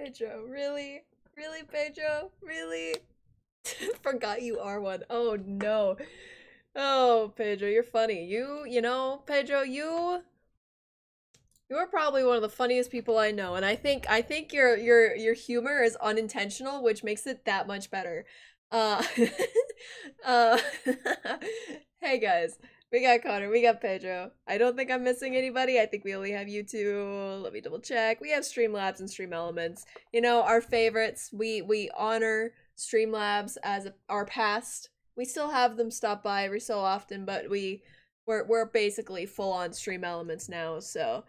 Pedro, really? Really, Pedro? Really? Forgot you are one. Oh no. Oh, Pedro, you're funny. You know, Pedro, you are probably one of the funniest people I know, and I think your humor is unintentional, which makes it that much better. Uh, uh, hey guys, we got Connor, we got Pedro. I don't think I'm missing anybody. I think we only have you two. Let me double check. We have Streamlabs and Stream Elements. You know, our favorites. We honor Streamlabs as our past. We still have them stop by every so often, but we're basically full on Stream Elements now. So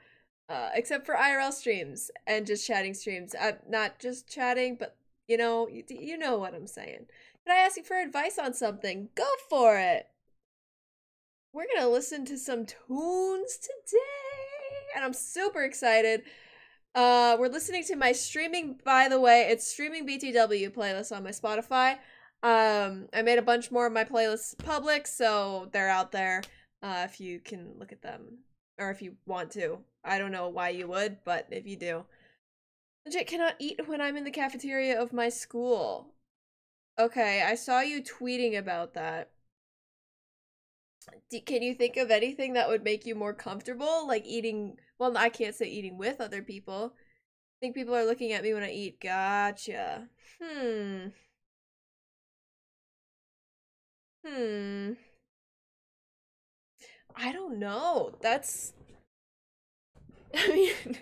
except for IRL streams and just chatting streams. Not just chatting, but you know what I'm saying. Can I ask you for advice on something? Go for it. We're gonna listen to some tunes today, and I'm super excited. We're listening to my streaming, by the way, it's streaming BTW playlist on my Spotify. I made a bunch more of my playlists public, so they're out there. If you can look at them, or if you want to. I don't know why you would, but if you do. Legit cannot eat when I'm in the cafeteria of my school. Okay, I saw you tweeting about that. Can you think of anything that would make you more comfortable? Like eating, well, I can't say eating with other people. I think people are looking at me when I eat. Gotcha. Hmm. Hmm. I don't know. I mean,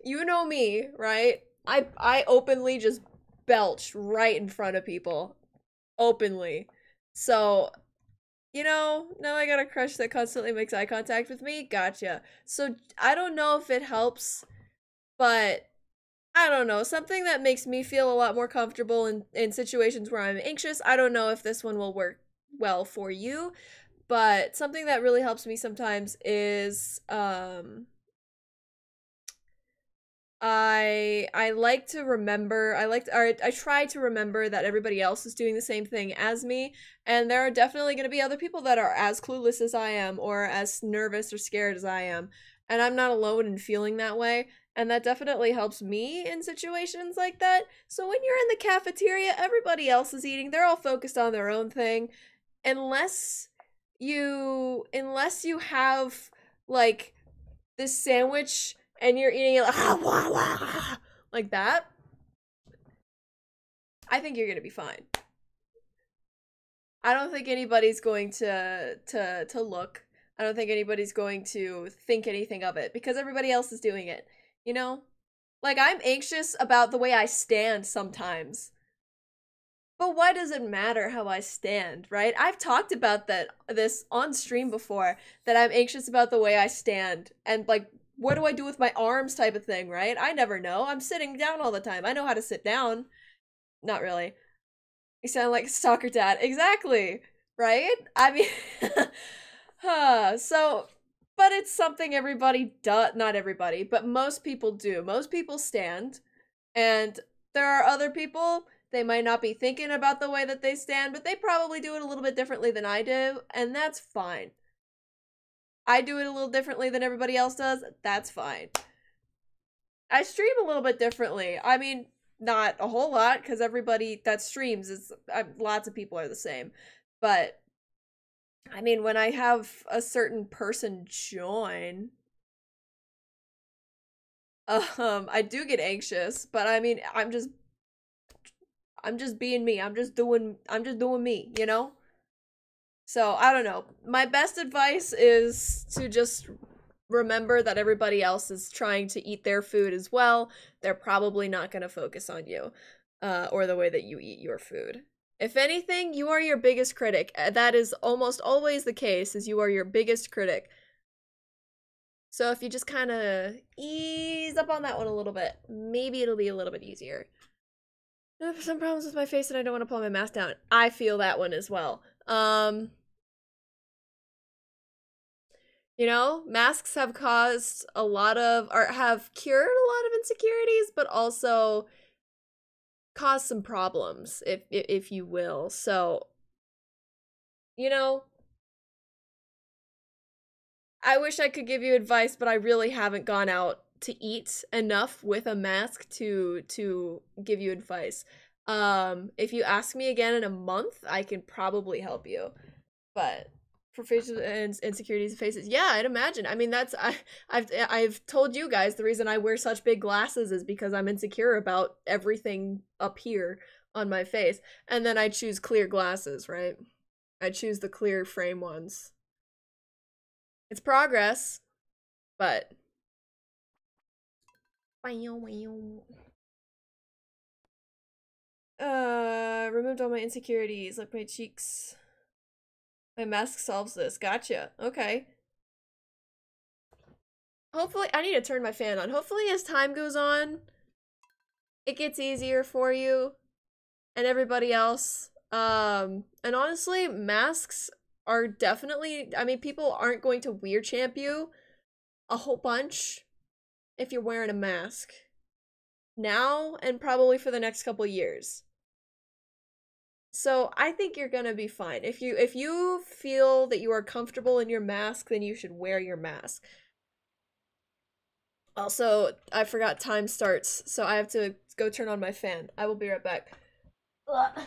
you know me, right? I openly just belch right in front of people. Openly. So, now I got a crush that constantly makes eye contact with me. Gotcha. So, I don't know if it helps, but I don't know. Something that makes me feel a lot more comfortable in situations where I'm anxious. I don't know if this one will work well for you, but something that really helps me sometimes is I like to remember I try to remember that everybody else is doing the same thing as me, and there are definitely going to be other people that are as clueless as I am or as nervous or scared as I am, and I'm not alone in feeling that way, and that definitely helps me in situations like that. So when you're in the cafeteria, everybody else is eating, they're all focused on their own thing, unless you have like this sandwich and you're eating it like that, I think you're gonna be fine. I don't think anybody's going to look. I don't think anybody's going to think anything of it because everybody else is doing it. You know? Like I'm anxious about the way I stand sometimes. But why does it matter how I stand, right? I've talked about this on stream before, that I'm anxious about the way I stand and like what do I do with my arms type of thing, right? I never know. I'm sitting down all the time. I know how to sit down. Not really. You sound like a stalker dad. Exactly. Right? I mean so but it's something everybody does, not everybody, but most people do. Most people stand, and there are other people, they might not be thinking about the way that they stand, but they probably do it a little bit differently than I do, and that's fine. I do it a little differently than everybody else does, that's fine. I stream a little bit differently. I mean, not a whole lot, because everybody that streams is, lots of people are the same. But, I mean, when I have a certain person join, I do get anxious, but I mean, I'm just being me. I'm just doing me, you know? So, I don't know. My best advice is to just remember that everybody else is trying to eat their food as well. They're probably not going to focus on you or the way that you eat your food. If anything, you are your biggest critic. That is almost always the case, is you are your biggest critic. So if you just kind of ease up on that one a little bit, maybe it'll be a little bit easier. I have some problems with my face and I don't want to pull my mask down. I feel that one as well. You know, masks have caused a lot of, or have cured a lot of insecurities, but also caused some problems, if you will. So, you know, I wish I could give you advice, but I really haven't gone out to eat enough with a mask to give you advice. If you ask me again in a month, I can probably help you. But for facial insecurities and faces, yeah, I'd imagine. I mean, I've told you guys the reason I wear such big glasses is because I'm insecure about everything up here on my face, and then I choose clear glasses, right? I choose the clear frame ones. It's progress, but removed all my insecurities, like my cheeks. My mask solves this. Gotcha. Okay. Hopefully, I need to turn my fan on. Hopefully, as time goes on, it gets easier for you and everybody else. And honestly, masks are definitely, I mean, people aren't going to weird champ you a whole bunch if you're wearing a mask now and probably for the next couple years. So I think you're gonna be fine. If you feel that you are comfortable in your mask, then you should wear your mask. Also, I forgot time starts, so I have to go turn on my fan. I will be right back. Ugh.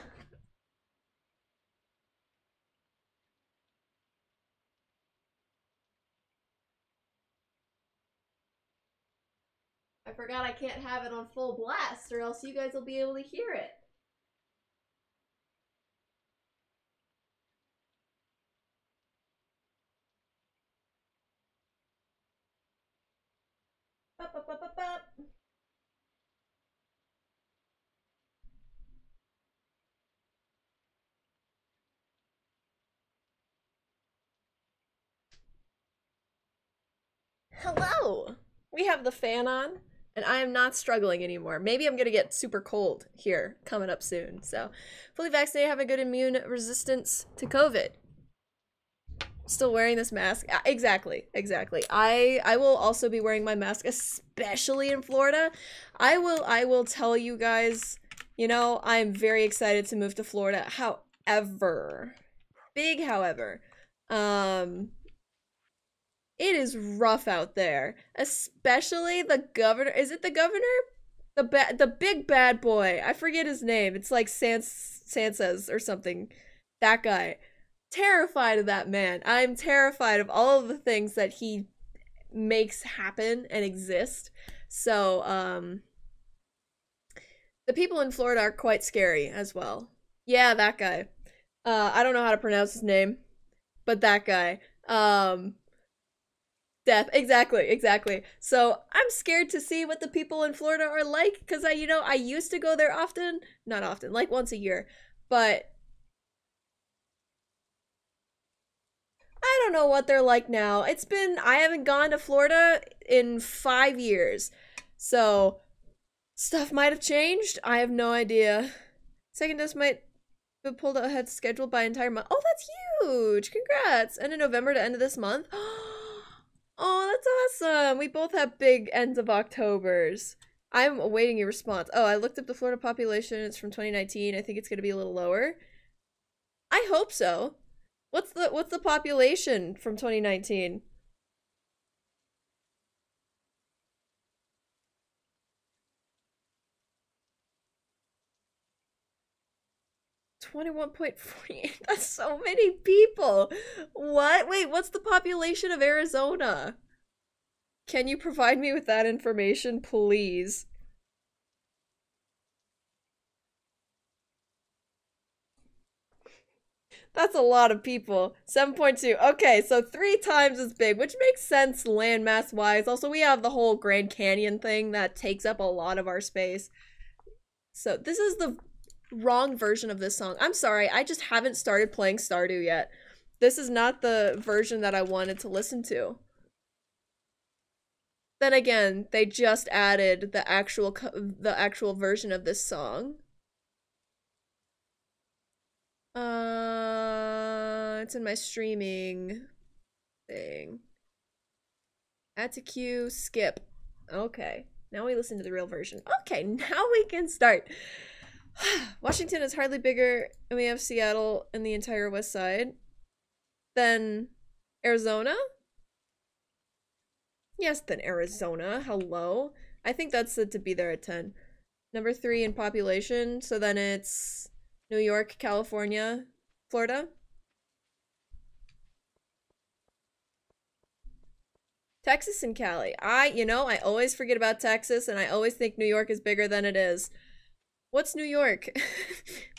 I forgot I can't have it on full blast, or else you guys will be able to hear it. Bup, bup, bup, bup, bup. Hello! We have the fan on, and I am not struggling anymore. Maybe I'm gonna get super cold here coming up soon. So, fully vaccinated, have a good immune resistance to COVID. Still wearing this mask. Exactly. I will also be wearing my mask, especially in Florida. I will tell you guys, you know, I'm very excited to move to Florida. However, big however, it is rough out there, especially the governor. Is it the governor? The big bad boy. I forget his name. It's like Sanchez or something. That guy. Terrified of that man. I'm terrified of all of the things that he makes happen and exist. So, the people in Florida are quite scary as well. Yeah, that guy. I don't know how to pronounce his name, but that guy. Death. Exactly. So I'm scared to see what the people in Florida are like, because I used to go there often. Not often, like once a year. But I don't know what they're like now. I haven't gone to Florida in 5 years. So stuff might have changed. I have no idea. Second dose might be pulled ahead scheduled by entire month. Oh, that's huge. Congrats. And in November to end of this month. Oh, that's awesome. We both have big ends of Octobers. I'm awaiting your response. Oh, I looked up the Florida population. It's from 2019. I think it's going to be a little lower. I hope so. What's the population from 2019? $21.48. That's so many people. What? Wait, what's the population of Arizona? Can you provide me with that information, please? That's a lot of people. 7.2. Okay, so 3 times as big, which makes sense landmass wise. Also, we have the whole Grand Canyon thing that takes up a lot of our space. So, this is the wrong version of this song. I'm sorry, I just haven't started playing Stardew yet. This is not the version that I wanted to listen to. Then again, they just added the actual version of this song. It's in my streaming thing. Add to queue, skip. Okay, now we listen to the real version. Okay, now we can start. Washington is hardly bigger, and we have Seattle and the entire west side. Then Arizona? Yes, then Arizona. Hello. I think that's it to be there at 10. Number 3 in population, so then it's New York, California, Florida. Texas and Cali. I always forget about Texas and I always think New York is bigger than it is. What's New York?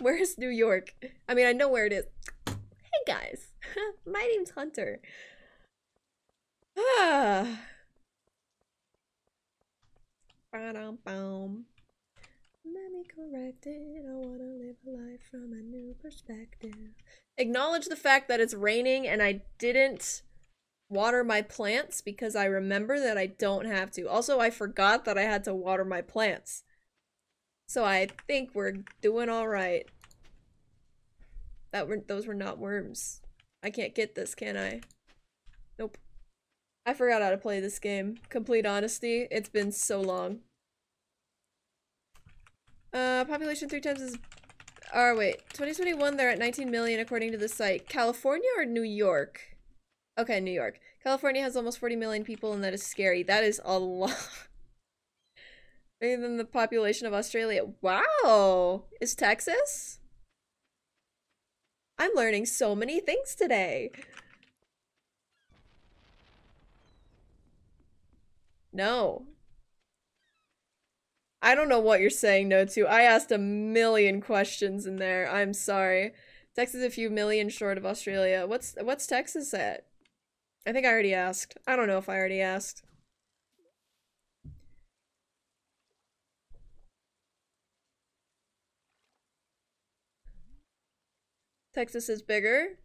Where is New York? I mean, I know where it is. Hey guys, my name's Hunter. Ah. Ba-dum-bum. Let me correct it. I want to live a life from a new perspective. Acknowledge the fact that it's raining and I didn't water my plants because I remember that I don't have to. Also, I forgot that I had to water my plants. So I think we're doing all right. Those were not worms. I can't get this, can I? Nope. I forgot how to play this game. Complete honesty, it's been so long. Population 3 times is... Oh, wait. 2021, they're at 19 million according to the site. California or New York? Okay, New York. California has almost 40 million people, and that is scary. That is a lot. Bigger than the population of Australia. Wow! Is Texas? I'm learning so many things today. No. I don't know what you're saying no to. I asked a million questions in there. I'm sorry. Texas is a few million short of Australia. What's Texas at? I think I already asked. I don't know if I already asked. Texas is bigger.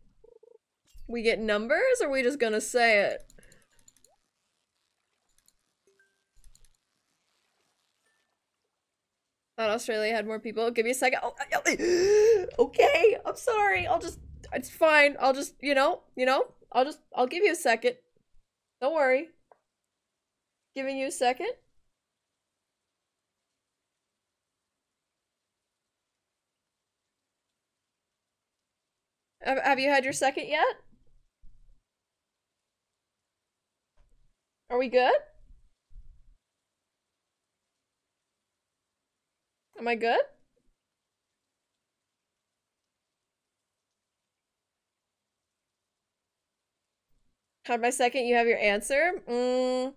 We get numbers, or are we just gonna say it? Thought Australia had more people. Give me a second. Oh, okay. I'm sorry. It's fine. I'll just, I'll give you a second. Don't worry. Giving you a second. Have you had your second yet? Are we good? Am I good? Had my second, you have your answer? You're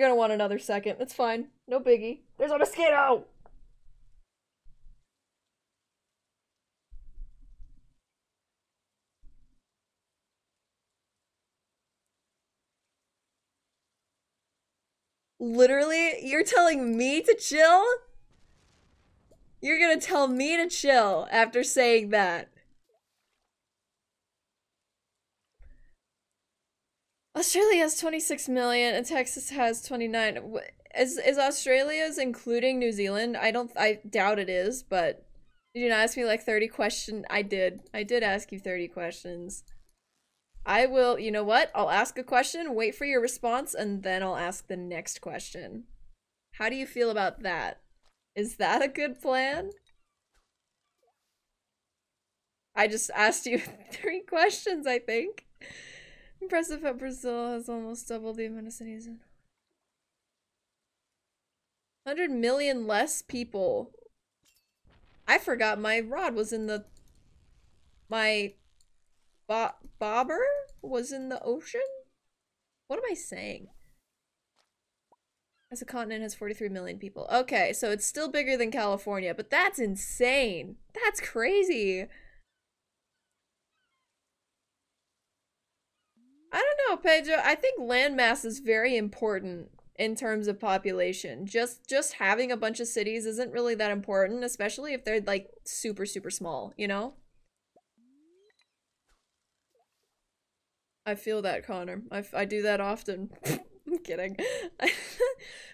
gonna want another second. That's fine. No biggie. There's a mosquito! Literally, you're telling me to chill? You're gonna tell me to chill after saying that. Australia has 26 million and Texas has 29. Is Australia's including New Zealand? I doubt it is, but did you not ask me like 30 questions? I did. I did ask you 30 questions. I will, you know what? I'll ask a question, wait for your response, and then I'll ask the next question. How do you feel about that? Is that a good plan? I just asked you 3 questions, I think. Impressive how Brazil has almost doubled the amount of cities. 100 million less people. I forgot my rod was in the... My... Bobber was in the ocean? What am I saying? As a continent has 43 million people. Okay, so it's still bigger than California, but that's insane. That's crazy. I don't know, Pedro. I think landmass is very important in terms of population. Just having a bunch of cities isn't really that important, especially if they're like super small, you know? I feel that, Connor. I do that often. I'm kidding.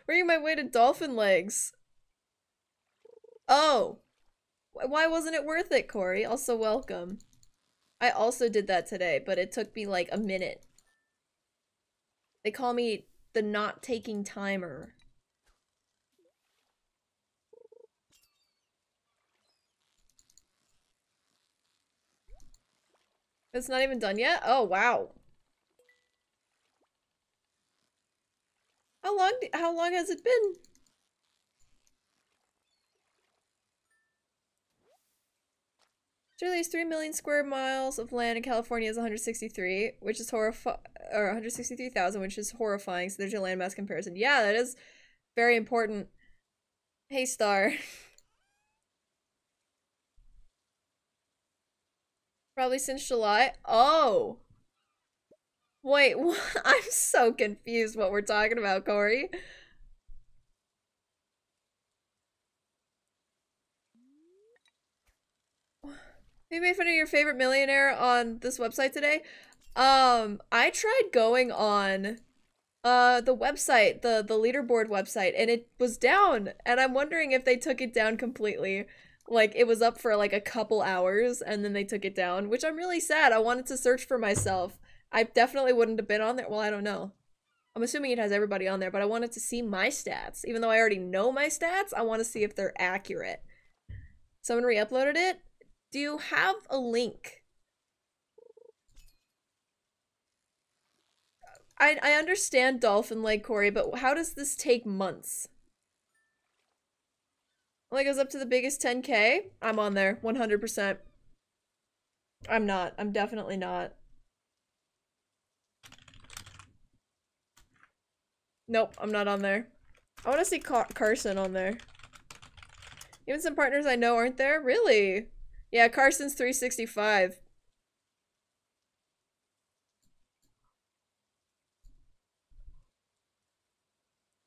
Working my way to dolphin legs. Oh. Why wasn't it worth it, Corey? Also welcome. I also did that today, but it took me like a minute. They call me the not taking timer. It's not even done yet? Oh, wow. how long has it been? Australia's 3 million square miles of land in California is 163, which is or 163,000, which is horrifying. So there's your landmass comparison. Yeah, that is very important. Hey, Star. Probably since July. Oh. Wait, what? I'm so confused what we're talking about, Corey. You made fun of your favorite millionaire on this website today? I tried going on the website, the leaderboard website, and it was down, and I'm wondering if they took it down completely. Like, it was up for like a couple hours, and then they took it down, which I'm really sad. I wanted to search for myself. I definitely wouldn't have been on there. Well, I don't know. I'm assuming it has everybody on there, but I wanted to see my stats. Even though I already know my stats, I want to see if they're accurate. Someone re-uploaded it? Do you have a link? I understand Dolphin Lake, Corey, but how does this take months? Like, goes up to the biggest 10K? I'm on there, 100%. I'm not. I'm definitely not. Nope, I'm not on there. I want to see Carson on there. Even some partners I know aren't there? Really? Yeah, Carson's 365.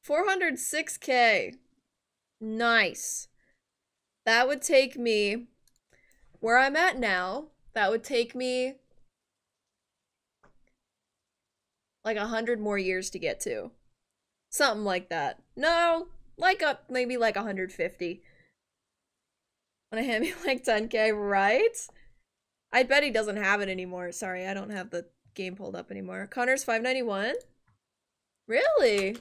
$406K. Nice. That would take me where I'm at now. That would take me like 100 more years to get to. Something like that. No, like maybe like 150. Wanna hand me like 10K, right? I bet he doesn't have it anymore. Sorry, I don't have the game pulled up anymore. Connor's 591? Really?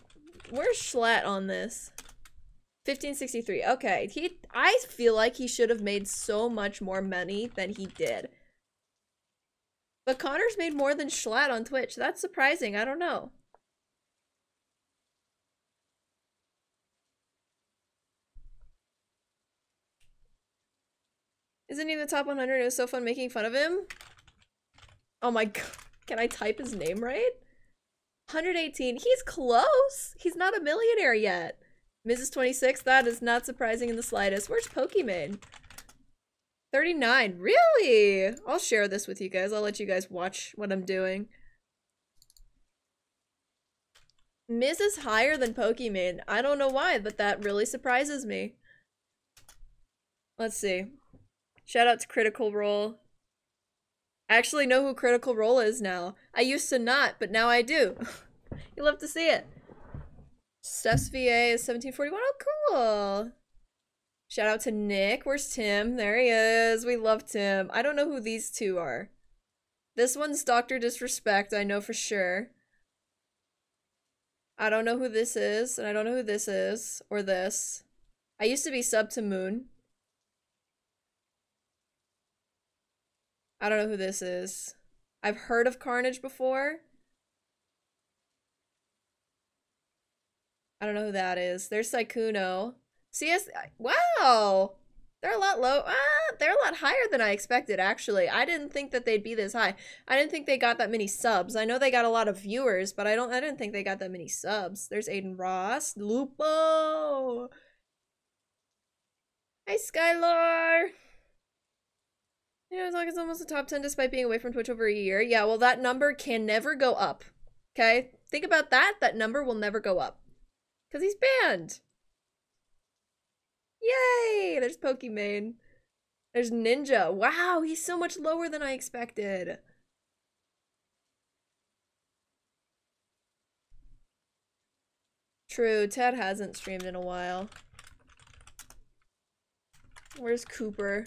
Where's Schlatt on this? 1563. Okay, I feel like he should have made so much more money than he did. But Connor's made more than Schlatt on Twitch. That's surprising. I don't know. Isn't he in the top 100? It was so fun making fun of him. Oh my god. Can I type his name right? 118. He's close. He's not a millionaire yet. Mrs. 26. That is not surprising in the slightest. Where's Pokimane? 39. Really? I'll share this with you guys. I'll let you guys watch what I'm doing. Miz is higher than Pokimane. I don't know why, but that really surprises me. Let's see. Shout out to Critical Role. I actually know who Critical Role is now. I used to not, but now I do. You love to see it. Steph's VA is 1741. Oh, cool. Shout out to Nick. Where's Tim? There he is. We love Tim. I don't know who these two are. This one's Dr. Disrespect, I know for sure. I don't know who this is, and I don't know who this is, or this. I used to be sub to Moon. I don't know who this is. I've heard of Carnage before. I don't know who that is. There's Saikuno. CS. Wow! They're a lot low. They're a lot higher than I expected, actually. I didn't think that they'd be this high. I didn't think they got that many subs. I know they got a lot of viewers, but I didn't think they got that many subs. There's Aiden Ross. Lupo! Hi, Skylar! You know, it's almost the top 10 despite being away from Twitch over a year. Yeah, well, that number can never go up. Okay? Think about that. That number will never go up. Because he's banned. Yay! There's Pokimane. There's Ninja. Wow, he's so much lower than I expected. True, Ted hasn't streamed in a while. Where's Cooper?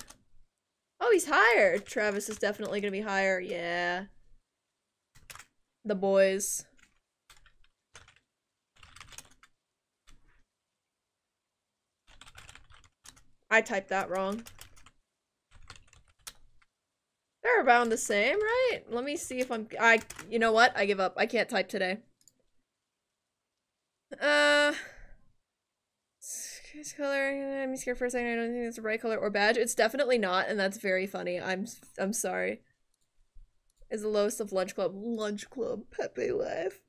Oh, he's higher. Travis is definitely gonna be higher. Yeah. The boys. I typed that wrong. They're around the same, right? Let me see if you know what? I give up. I can't type today. This color. I'm scared for a second. I don't think it's the right color or badge. It's definitely not, and that's very funny. I'm sorry. Is the lowest of Lunch Club. Lunch Club. Pepe life.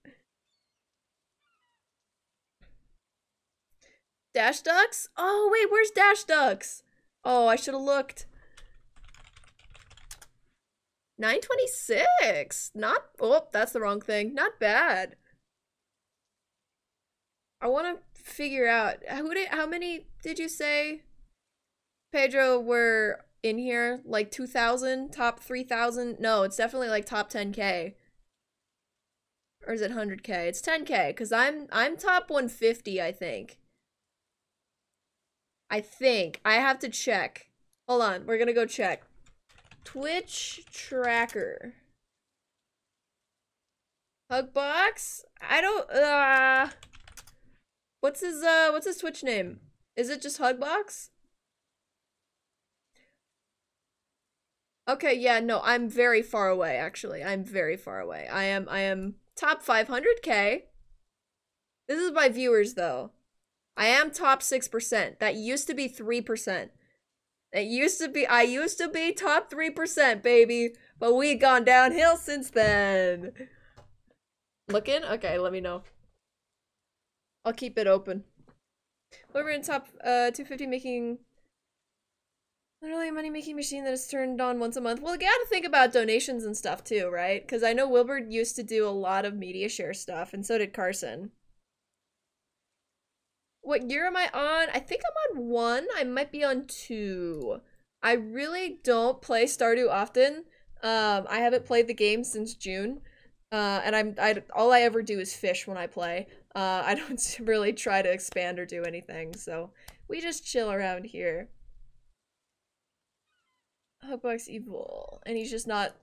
Dash Ducks? Oh, wait, where's Dash Ducks? Oh, I should have looked. 926. Not. Oh, that's the wrong thing. Not bad. I want to figure out how many did you say, Pedro, were in here? Like 2,000? Top 3,000? No, it's definitely like top 10K. Or is it 100K? It's 10K because I'm top 150, I think. I have to check. Hold on, we're gonna go check. Twitch tracker. Hugbox? I don't what's his Twitch name? Is it just Hugbox? Okay, yeah, no, I'm very far away actually. I'm very far away. I am top 500K. This is my viewers though. I am top 6%. That used to be 3%. I used to be top 3%, baby. But we gone downhill since then. Looking? Okay, let me know. I'll keep it open. We're in top 250 making literally a money-making machine that is turned on once a month. Well, you gotta think about donations and stuff too, right? Because I know Wilbur used to do a lot of media share stuff, and so did Carson. What year am I on? I think I'm on 1. I might be on 2. I really don't play Stardew often. I haven't played the game since June. And all I ever do is fish when I play. I don't really try to expand or do anything, so we just chill around here. Hugbox evil, and he's just not.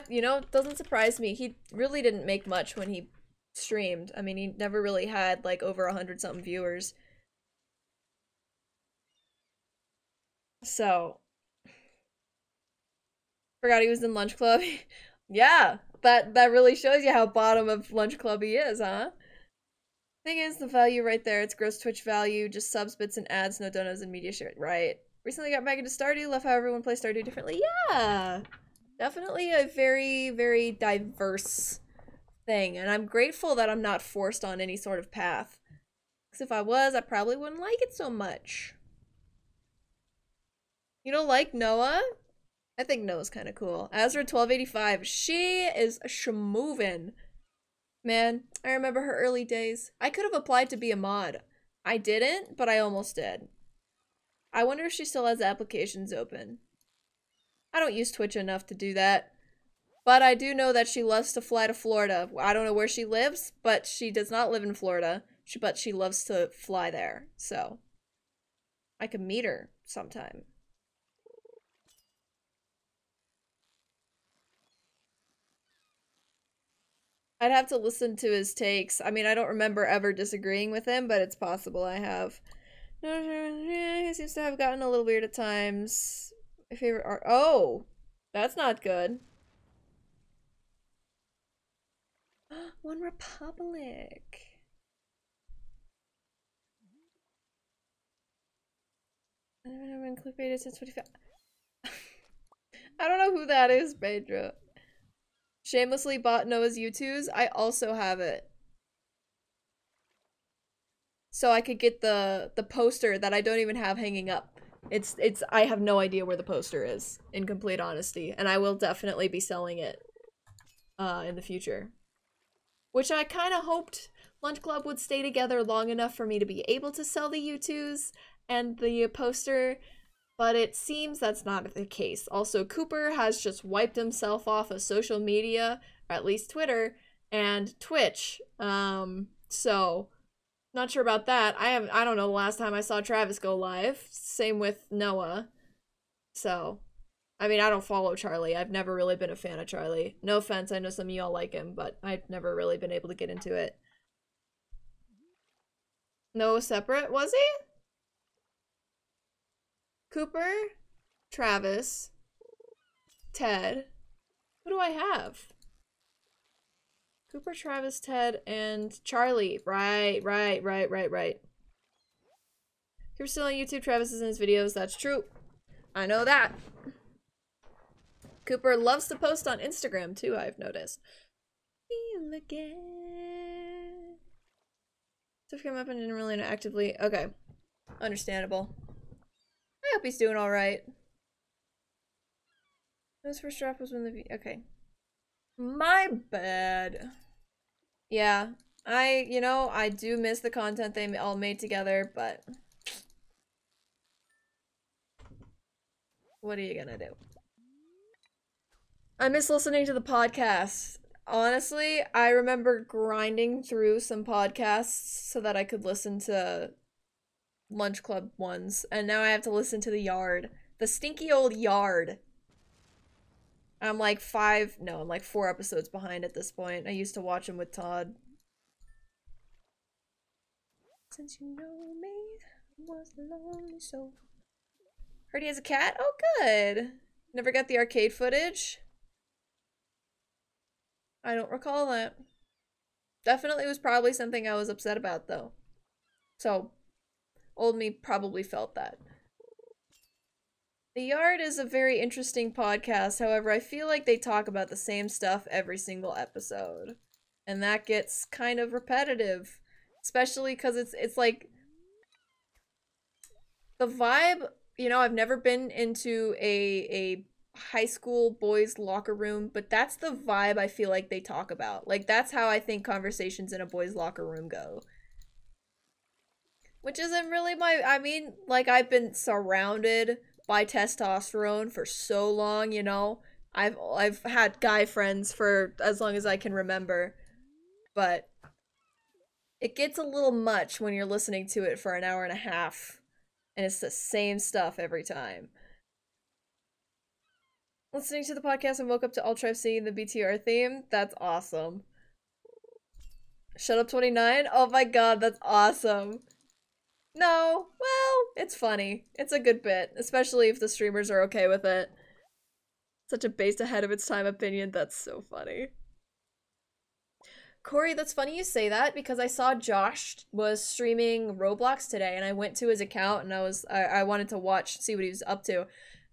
You know, doesn't surprise me. He really didn't make much when he streamed. I mean, he never really had like over 100-something viewers. So, forgot he was in Lunch Club. Yeah, that really shows you how bottom of Lunch Club he is, huh? Thing is, the value right there, it's gross Twitch value, just subs, bits, and ads, no donuts, and media share. Right. Recently got back into Stardew, love how everyone plays Stardew differently. Yeah! Definitely a very, very diverse thing, and I'm grateful that I'm not forced on any sort of path. Because if I was, I probably wouldn't like it so much. You don't like Noah? I think Noah's kind of cool. Azra 1285, she is schmovin'. Man, I remember her early days. I could have applied to be a mod. I didn't, but I almost did. I wonder if she still has applications open. I don't use Twitch enough to do that. But I do know that she loves to fly to Florida. I don't know where she lives, but she does not live in Florida. But she loves to fly there, so I could meet her sometime. I'd have to listen to his takes. I mean, I don't remember ever disagreeing with him, but it's possible I have. He seems to have gotten a little weird at times. My favorite art. Oh, that's not good. One Republic. I haven't been clickbaited since 25. I don't know who that is, Pedro. Shamelessly bought Noah's U2s. I also have it. So I could get the poster that I don't even have hanging up. I have no idea where the poster is, in complete honesty, and I will definitely be selling it in the future. Which I kind of hoped Lunch Club would stay together long enough for me to be able to sell the U2s and the poster, but it seems that's not the case. Also, Cooper has just wiped himself off of social media, or at least Twitter, and Twitch. So not sure about that. I don't know the last time I saw Travis go live. Same with Noah. So, I mean, I don't follow Charlie. I've never really been a fan of Charlie. No offense, I know some of y'all like him, but I've never really been able to get into it. Noah separate, was he? Cooper, Travis, Ted. Who do I have? Cooper, Travis, Ted, and Charlie. Right. Cooper's still on YouTube, Travis is in his videos. That's true. I know that. Cooper loves to post on Instagram too, I've noticed. Feel again. Stuff came up and didn't really know actively. Okay. Understandable. I hope he's doing alright. His first drop was when the okay. My bad. Yeah. I do miss the content they all made together, but what are you gonna do? I miss listening to the podcast. Honestly, I remember grinding through some podcasts so that I could listen to Lunch Club ones, and now I have to listen to The Yard. The stinky old Yard. I'm like 4 episodes behind at this point. I used to watch them with Todd. Since you know me, I was a lonely soul. Heard he has a cat? Oh, good. Never got the arcade footage. I don't recall that. Definitely was probably something I was upset about, though. So, old me probably felt that. The Yard is a very interesting podcast, however, I feel like they talk about the same stuff every single episode. And that gets kind of repetitive. Especially because it's like... The vibe, I've never been into a high school boys' locker room, but that's the vibe I feel like they talk about. Like, that's how I think conversations in a boys' locker room go. Which isn't really I've been surrounded by testosterone for so long, I've had guy friends for as long as I can remember, but it gets a little much when you're listening to it for an hour and a half and it's the same stuff every time. Listening to the podcast and woke up to Ultra singing the BTR theme. That's awesome. Shut Up 29? Oh my god, that's awesome. No, well, it's funny. It's a good bit, especially if the streamers are okay with it. Such a based ahead of its time opinion, that's so funny. Corey, that's funny you say that because I saw Josh was streaming Roblox today and I went to his account and I wanted to see what he was up to.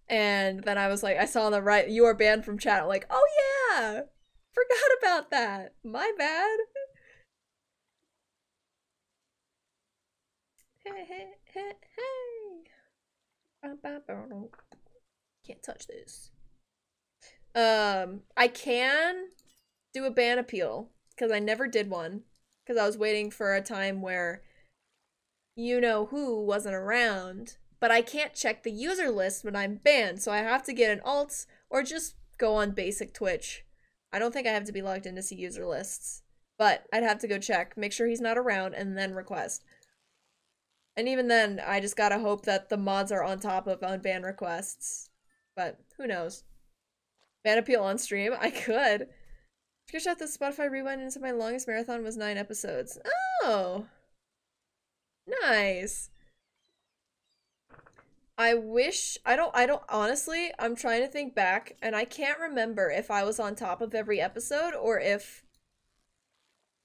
And then I was like, I saw on the right, you are banned from chat. I'm like, oh yeah, forgot about that. My bad. Hey. Can't touch this. I can do a ban appeal because I never did one because I was waiting for a time where who wasn't around, but I can't check the user list when I'm banned, so I have to get an alt or just go on basic Twitch. I don't think I have to be logged in to see user lists, but I'd have to go check, make sure he's not around, and then request. And even then, I just gotta hope that the mods are on top of unban requests. But who knows? Ban appeal on stream? I could. Screenshot the Spotify rewind into my longest marathon was 9 episodes. Oh! Nice. I wish, I don't, honestly, I'm trying to think back, and I can't remember if I was on top of every episode or if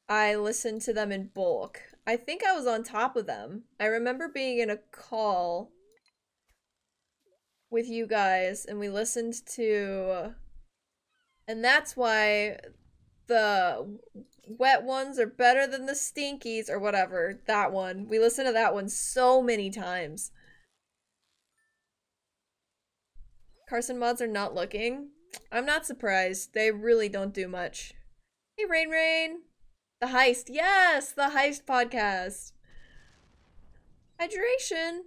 I listened to them in bulk. I think I was on top of them. I remember being in a call with you guys, and we listened to... And that's why the wet ones are better than the stinkies, or whatever. That one. We listened to that one so many times. Carson mods are not looking. I'm not surprised. They really don't do much. Hey, Rain. The Heist. Yes, the Heist podcast. Hydration.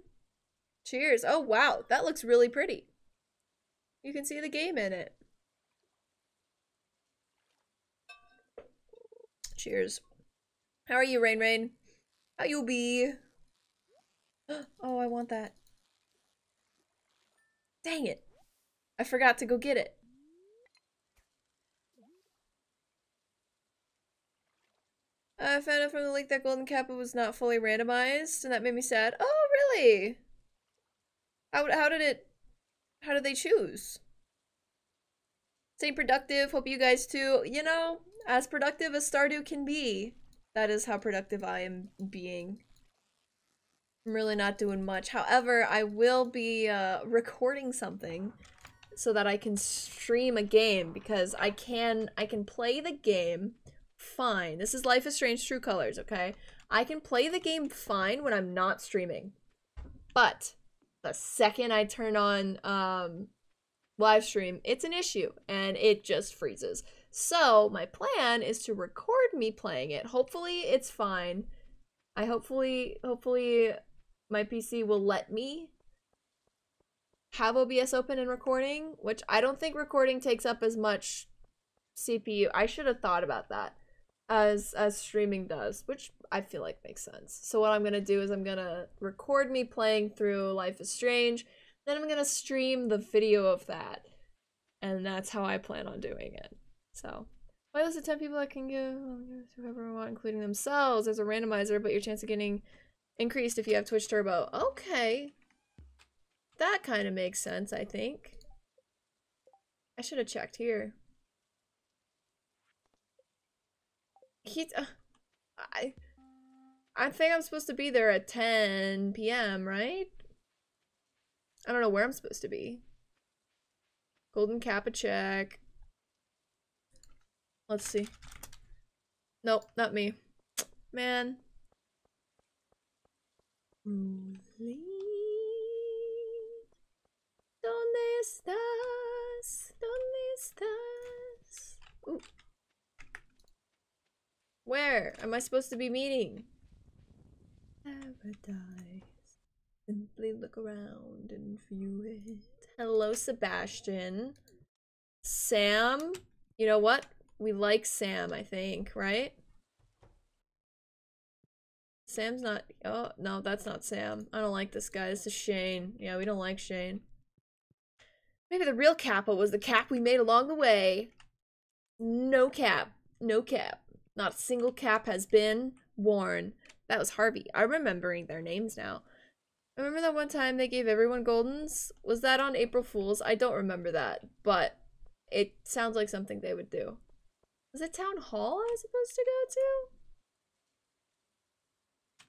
Cheers. Oh, wow. That looks really pretty. You can see the game in it. Cheers. How are you, Rain? How you be? Oh, I want that. Dang it. I forgot to go get it. I found out from the leak that Golden Kappa was not fully randomized, and that made me sad. Oh, really? How did they choose? Stay productive. Hope you guys too. You know, as productive as Stardew can be. That is how productive I am being. I'm really not doing much. However, I will be recording something so that I can stream a game because I can play the game fine. This is Life is Strange True Colors, okay? I can play the game fine when I'm not streaming. But the second I turn on live stream, it's an issue and it just freezes. So my plan is to record me playing it. Hopefully it's fine. Hopefully my PC will let me have OBS open and recording, which I don't think recording takes up as much CPU. I should have thought about that as streaming does, which I feel like makes sense. So what I'm gonna do is I'm gonna record me playing through Life is Strange, then I'm gonna stream the video of that, and that's how I plan on doing it. So why list of 10 people that can give to whoever we want, including themselves. There's a randomizer, but your chance of getting increased if you have Twitch Turbo. Okay. That kind of makes sense, I think. I should have checked here. I think I'm supposed to be there at 10 p.m., right? I don't know where I'm supposed to be. Golden Kappa check. Let's see. Nope, not me. Man. ¿Dónde estás? ¿Dónde estás? Ooh. Where am I supposed to be meeting? Paradise. Simply look around and view it. Hello, Sebastian. Sam? You know what? We like Sam, I think, right? Sam's not- oh, no, that's not Sam. I don't like this guy. This is Shane. Yeah, we don't like Shane. Maybe the real Kappa was the cap we made along the way. No cap. No cap. Not a single cap has been worn. That was Harvey. I'm remembering their names now. I remember that one time they gave everyone Goldens. Was that on April Fool's? I don't remember that, but it sounds like something they would do. Was it Town Hall I was supposed to go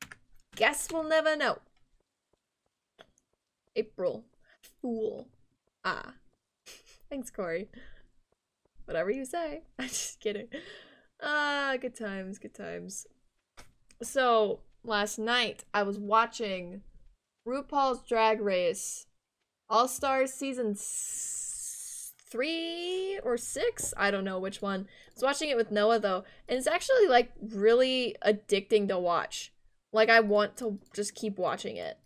to? Guess we'll never know. April Fool. Ah. Thanks, Corey. Whatever you say. I'm just kidding. Good times, good times. So, last night, I was watching RuPaul's Drag Race All-Stars Season 3 or 6? I don't know which one. I was watching it with Noah, though, and it's actually, like, really addicting to watch. Like, I want to just keep watching it.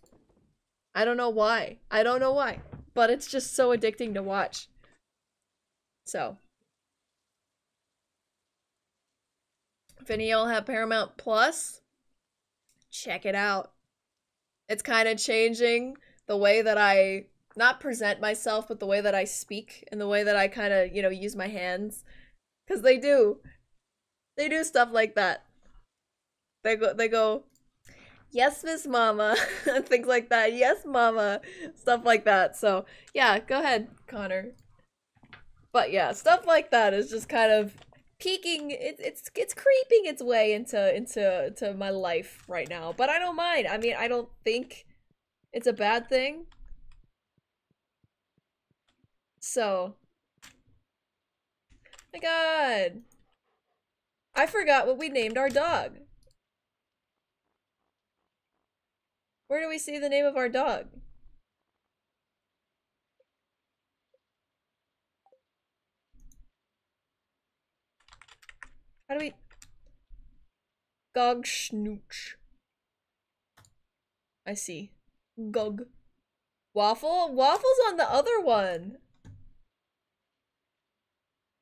I don't know why. I don't know why. But it's just so addicting to watch. So. If any of y'all have Paramount Plus, check it out. It's kind of changing the way that I, not present myself, but the way that I speak and the way that I kind of, you know, use my hands. Because they do stuff like that. They go, yes, Miss Mama, things like that. Yes, Mama, stuff like that. So, yeah, go ahead, Connor. But yeah, stuff like that is just kind of peeking. It's creeping its way into my life right now. But I don't mind. I mean, I don't think it's a bad thing. So, my God, I forgot what we named our dog. Where do we see the name of our dog? How do we... Gog Schnooch. I see. Gog. Waffle? Waffle's on the other one.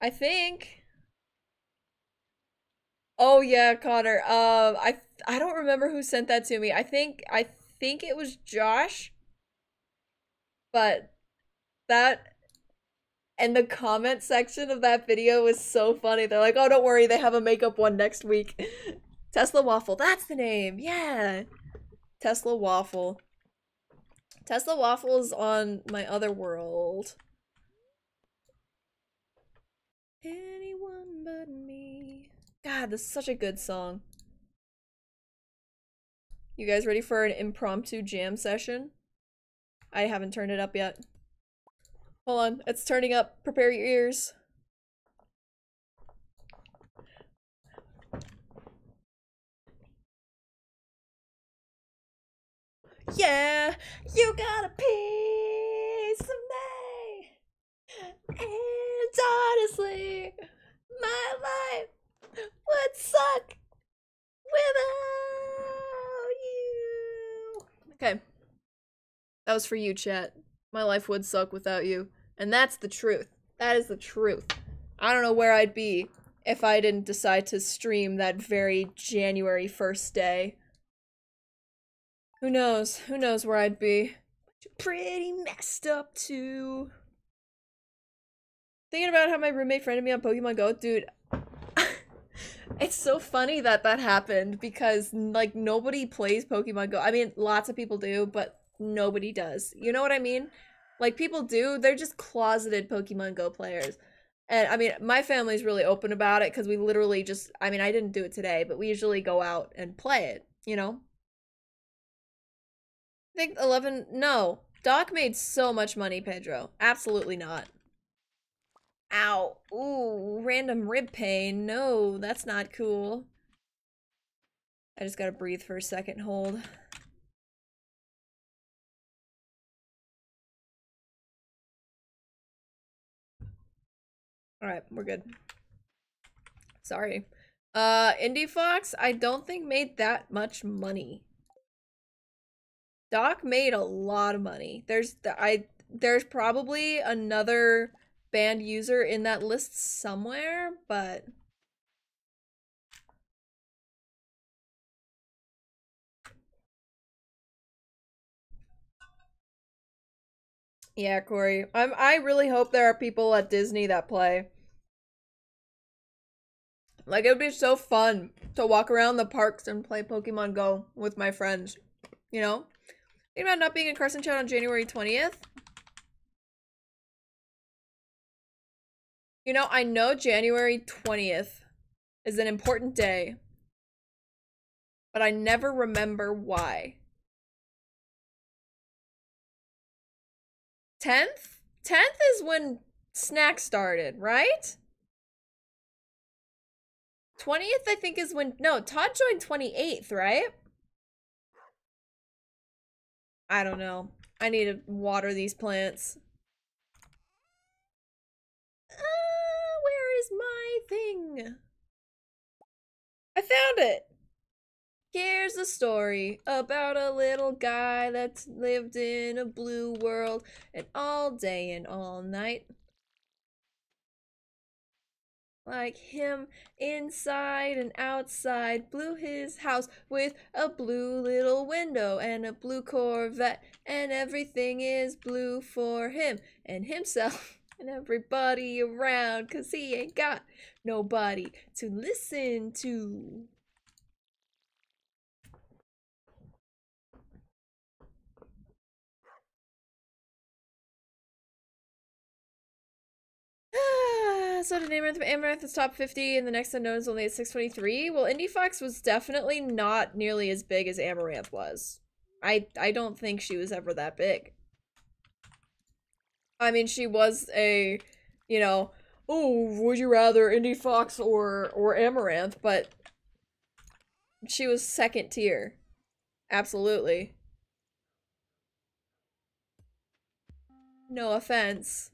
I think. Oh yeah, Connor. I don't remember who sent that to me. I think it was Josh. But that and the comment section of that video was so funny. They're like, "Oh, don't worry, they have a makeup one next week." Tesla Waffle. That's the name. Yeah. Tesla Waffle. Tesla Waffle is on my other world. God, this is such a good song. You guys ready for an impromptu jam session? I haven't turned it up yet. Hold on, it's turning up. Prepare your ears. Yeah, you got a piece of me. And honestly, my life would suck without you. Okay. That was for you, chat. My life would suck without you. And that's the truth. That is the truth. I don't know where I'd be if I didn't decide to stream that very January 1st day. Who knows? Who knows where I'd be? Pretty messed up too. Thinking about how my roommate friended me on Pokemon Go, dude. It's so funny that that happened because like nobody plays Pokemon Go. I mean, lots of people do, but nobody does. You know what I mean? Like people do, they're just closeted Pokemon Go players. And I mean, my family's really open about it because we literally just, I mean, I didn't do it today, but we usually go out and play it, you know? I think 11, no. Doc made so much money, Pedro. Absolutely not. Ow. Ooh, random rib pain. No, that's not cool. I just gotta breathe for a second. Hold. Alright, we're good. Sorry. Indie Fox, I don't think made that much money. Doc made a lot of money. There's probably another banned user in that list somewhere, but yeah, Corey. I really hope there are people at Disney that play. Like it would be so fun to walk around the parks and play Pokemon Go with my friends. You know? Think about not being in Carson Chat on January 20th? You know, I know January 20th is an important day, but I never remember why. 10th? 10th is when Snack started, right? 20th, I think, is when... No, Todd joined 28th, right? I don't know. I need to water these plants. Where is my thing? I found it! Here's a story about a little guy that lived in a blue world, and all day and all night. Like him, inside and outside, blew his house with a blue little window and a blue Corvette, and everything is blue for him and himself and everybody around, 'cause he ain't got nobody to listen to. So did Amaranth is top 50 and the next unknown is only at 623? Well, Indie Fox was definitely not nearly as big as Amaranth was. I don't think she was ever that big. I mean, she was a, you know, oh, would you rather Indie Fox or Amaranth, but she was second tier. Absolutely. No offense.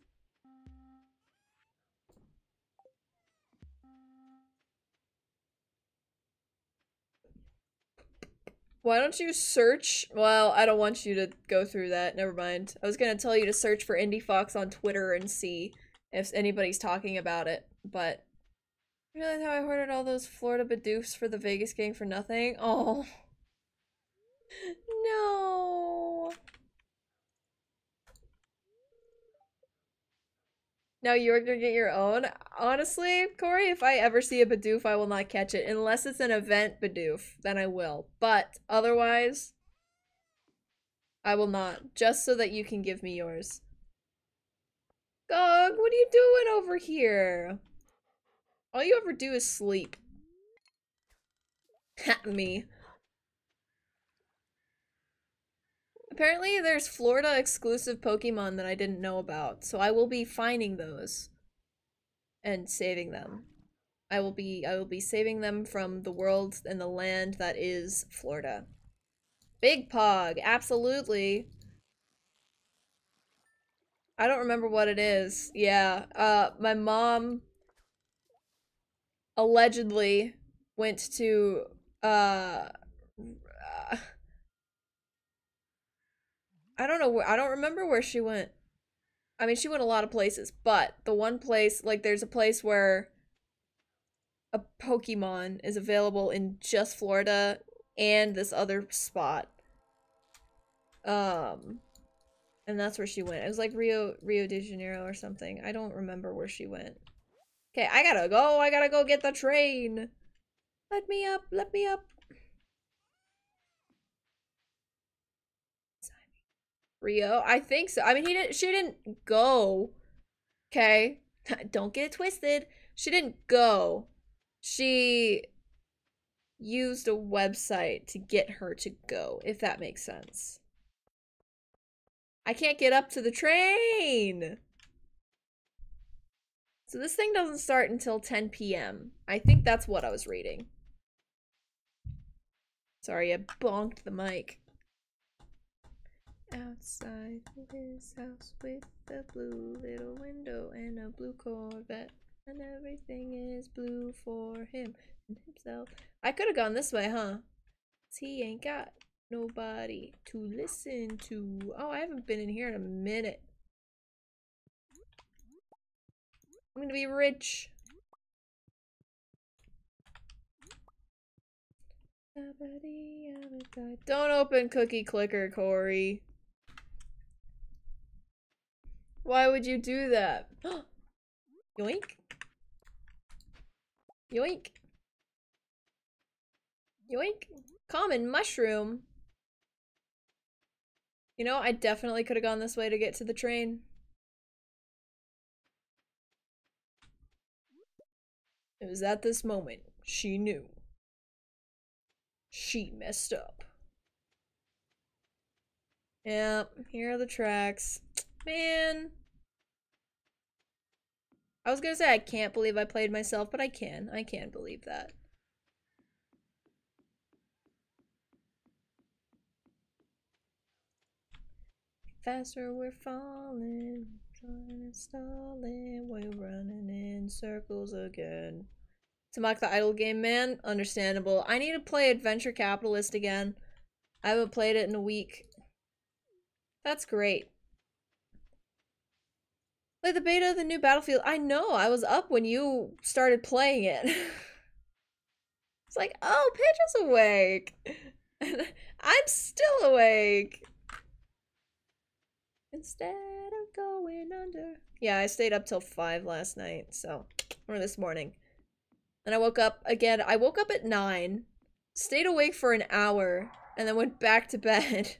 Why don't you search? Well, I don't want you to go through that. Never mind. I was gonna tell you to search for Indie Fox on Twitter and see if anybody's talking about it, but you realize how I hoarded all those Florida Bidoofs for the Vegas gang for nothing? Oh. No. Now you're gonna get your own? Honestly, Corey, if I ever see a Bidoof, I will not catch it. Unless it's an event Bidoof, then I will. But otherwise, I will not. Just so that you can give me yours. Gog, what are you doing over here? All you ever do is sleep. Me. Apparently there's Florida exclusive Pokemon that I didn't know about, so I will be finding those and saving them. I will be saving them from the world and the land that is Florida. Big Pog, absolutely. I don't remember what it is. Yeah, my mom allegedly went to I don't know I don't remember where she went. I mean, she went a lot of places, but the one place, like, there's a place where a Pokemon is available in just Florida and this other spot. And that's where she went. It was like Rio de Janeiro or something. I don't remember where she went. Okay, I gotta go get the train. Let me up, let me up. Rio, I think so. I mean, she didn't go. Okay? Don't get it twisted. She didn't go. She used a website to get her to go, if that makes sense. I can't get up to the train! So this thing doesn't start until 10 p.m. I think that's what I was reading. Sorry, I bonked the mic. Outside his house with a blue little window and a blue Corvette. And everything is blue for him and himself. I could have gone this way, huh? 'Cause he ain't got nobody to listen to. Oh, I haven't been in here in a minute. I'm gonna be rich. Don't open Cookie Clicker, Corey. Why would you do that? Yoink. Yoink. Yoink. Common mushroom. You know, I definitely could have gone this way to get to the train. It was at this moment she knew. She messed up. Yep, here are the tracks. Man. I was gonna say I can't believe I played myself, but I can. I can believe that. Faster we're falling, trying to stall it, we're running in circles again. To mock the idle game, man? Understandable. I need to play Adventure Capitalist again. I haven't played it in a week. That's great. Play the beta of the new Battlefield. I know, I was up when you started playing it. It's like, oh, Paige is awake. I'm still awake. Instead of going under. Yeah, I stayed up till 5 last night, so, or this morning. And I woke up again. I woke up at 9, stayed awake for an hour, and then went back to bed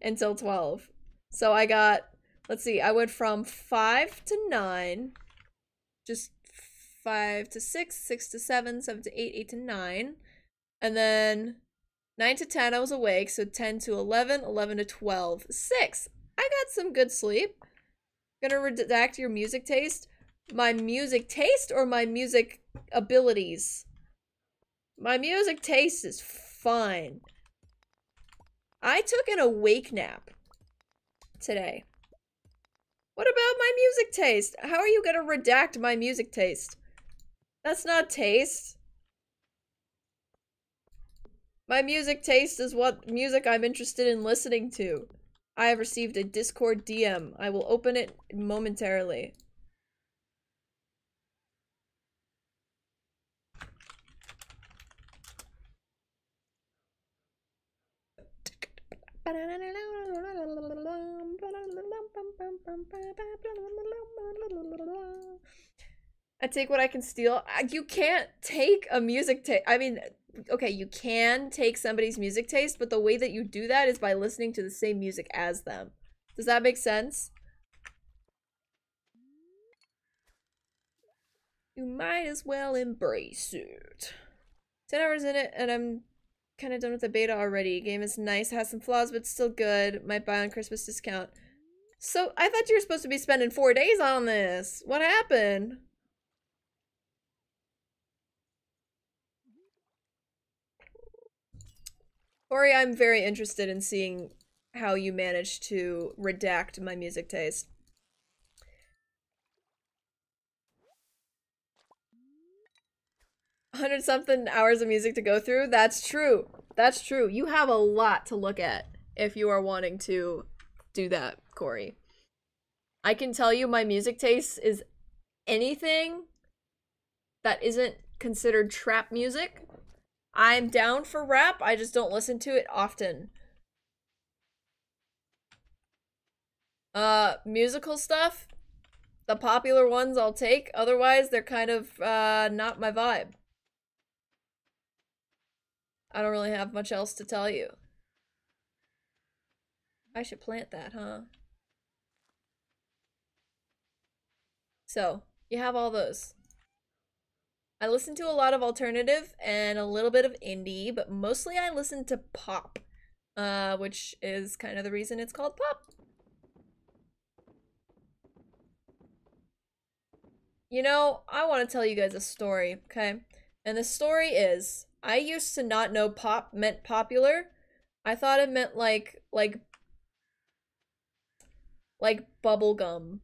until 12. So I got, let's see, I went from 5 to 9, just 5 to 6, 6 to 7, 7 to 8, 8 to 9, and then 9 to 10 I was awake, so 10 to 11, 11 to 12, 6. I got some good sleep. Gonna redact your music taste. My music taste or my music abilities? My music taste is fine. I took an awake nap today. What about my music taste? How are you gonna redact my music taste? That's not taste. My music taste is what music I'm interested in listening to. I have received a Discord DM. I will open it momentarily. I take what I can steal. You can't take a music taste. I mean, okay, you can take somebody's music taste, but the way that you do that is by listening to the same music as them. Does that make sense? You might as well embrace it. 10 hours in it, and I'm kind of done with the beta already. Game is nice, has some flaws, but still good. Might buy on Christmas discount. So, I thought you were supposed to be spending 4 days on this. What happened? Ori, I'm very interested in seeing how you managed to redact my music taste. 100-something hours of music to go through? That's true. That's true. You have a lot to look at if you are wanting to do that, Corey. I can tell you my music taste is anything that isn't considered trap music. I'm down for rap, I just don't listen to it often. Musical stuff, the popular ones I'll take, otherwise they're kind of not my vibe. I don't really have much else to tell you. I should plant that, huh? So, you have all those. I listen to a lot of alternative and a little bit of indie, but mostly I listen to pop, which is kind of the reason it's called pop. You know, I want to tell you guys a story, okay? And the story is, I used to not know pop meant popular. I thought it meant like bubblegum.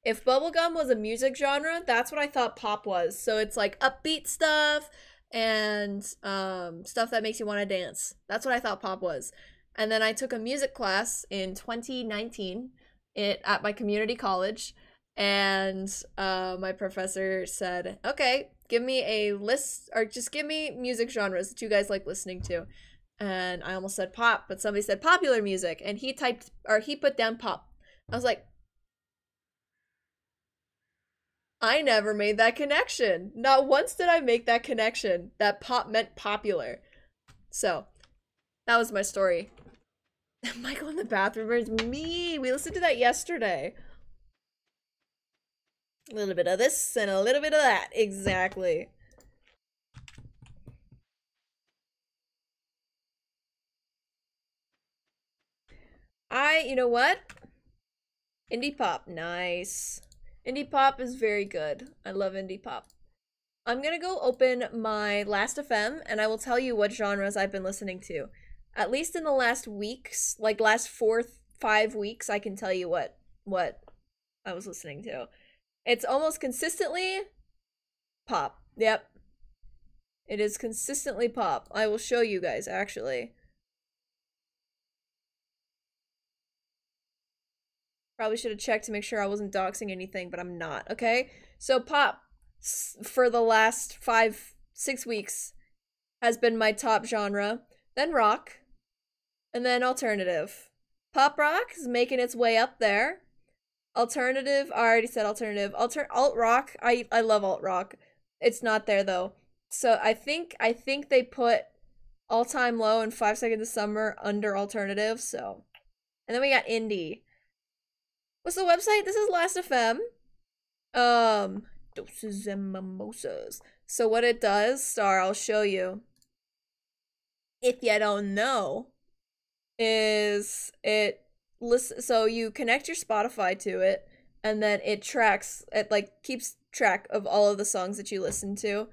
If bubblegum was a music genre, that's what I thought pop was. So it's like upbeat stuff and stuff that makes you want to dance. That's what I thought pop was. And then I took a music class in 2019 at my community college, and my professor said, "Okay, give me a list, or just give me music genres that you guys like listening to." And I almost said pop, but somebody said popular music, and he put down pop. I was like, I never made that connection. Not once did I make that connection that pop meant popular. So, that was my story. Michael in the bathroom is me. We listened to that yesterday. A little bit of this and a little bit of that. Exactly. You know what? Indie pop. Nice. Indie pop is very good. I love indie pop. I'm gonna go open my Last.fm and I will tell you what genres I've been listening to. At least in the last weeks, like last 5 weeks, I can tell you what I was listening to. It's almost consistently pop. Yep. It is consistently pop. I will show you guys, actually. Probably should have checked to make sure I wasn't doxing anything, but I'm not, okay? So pop, for the last 6 weeks, has been my top genre. Then rock. And then alternative. Pop rock is making its way up there. Alternative, I already said alternative. Alt rock, I love alt rock. It's not there though. So I think they put All Time Low and 5 Seconds of Summer under alternative, so. And then we got indie. What's the website? This is Last.fm. Doses and mimosas. So what it does, Star, I'll show you. If you don't know, is so you connect your Spotify to it, and then it like keeps track of all of the songs that you listen to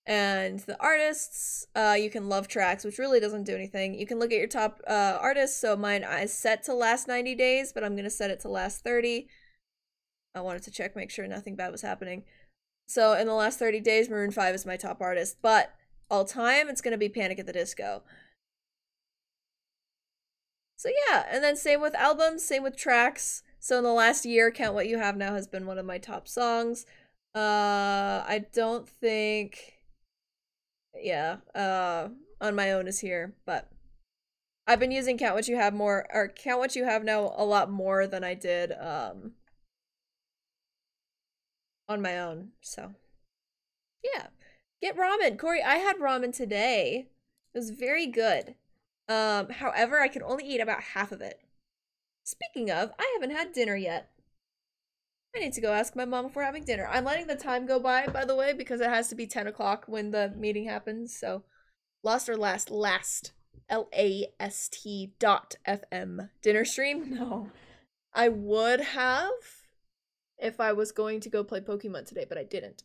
and the artists. You can love tracks, which really doesn't do anything. You can look at your top artists. So mine is set to last 90 days, but I'm gonna set it to last 30. I wanted to check, make sure nothing bad was happening. So in the last 30 days, Maroon 5 is my top artist, but all time, it's gonna be Panic at the Disco. So yeah, and then same with albums, same with tracks. So in the last year, Count What You Have Now has been one of my top songs. I don't think, yeah, On My Own is here, but I've been using Count What You Have more, or Count What You Have Now a lot more than I did, On My Own, so. Yeah. Get ramen. Corey, I had ramen today. It was very good. However, I can only eat about half of it. Speaking of, I haven't had dinner yet. I need to go ask my mom if we're having dinner. I'm letting the time go by the way, because it has to be 10 o'clock when the meeting happens, so Lost or last? Last. LAST.FM. Dinner stream? No. I would have if I was going to go play Pokemon today, but I didn't.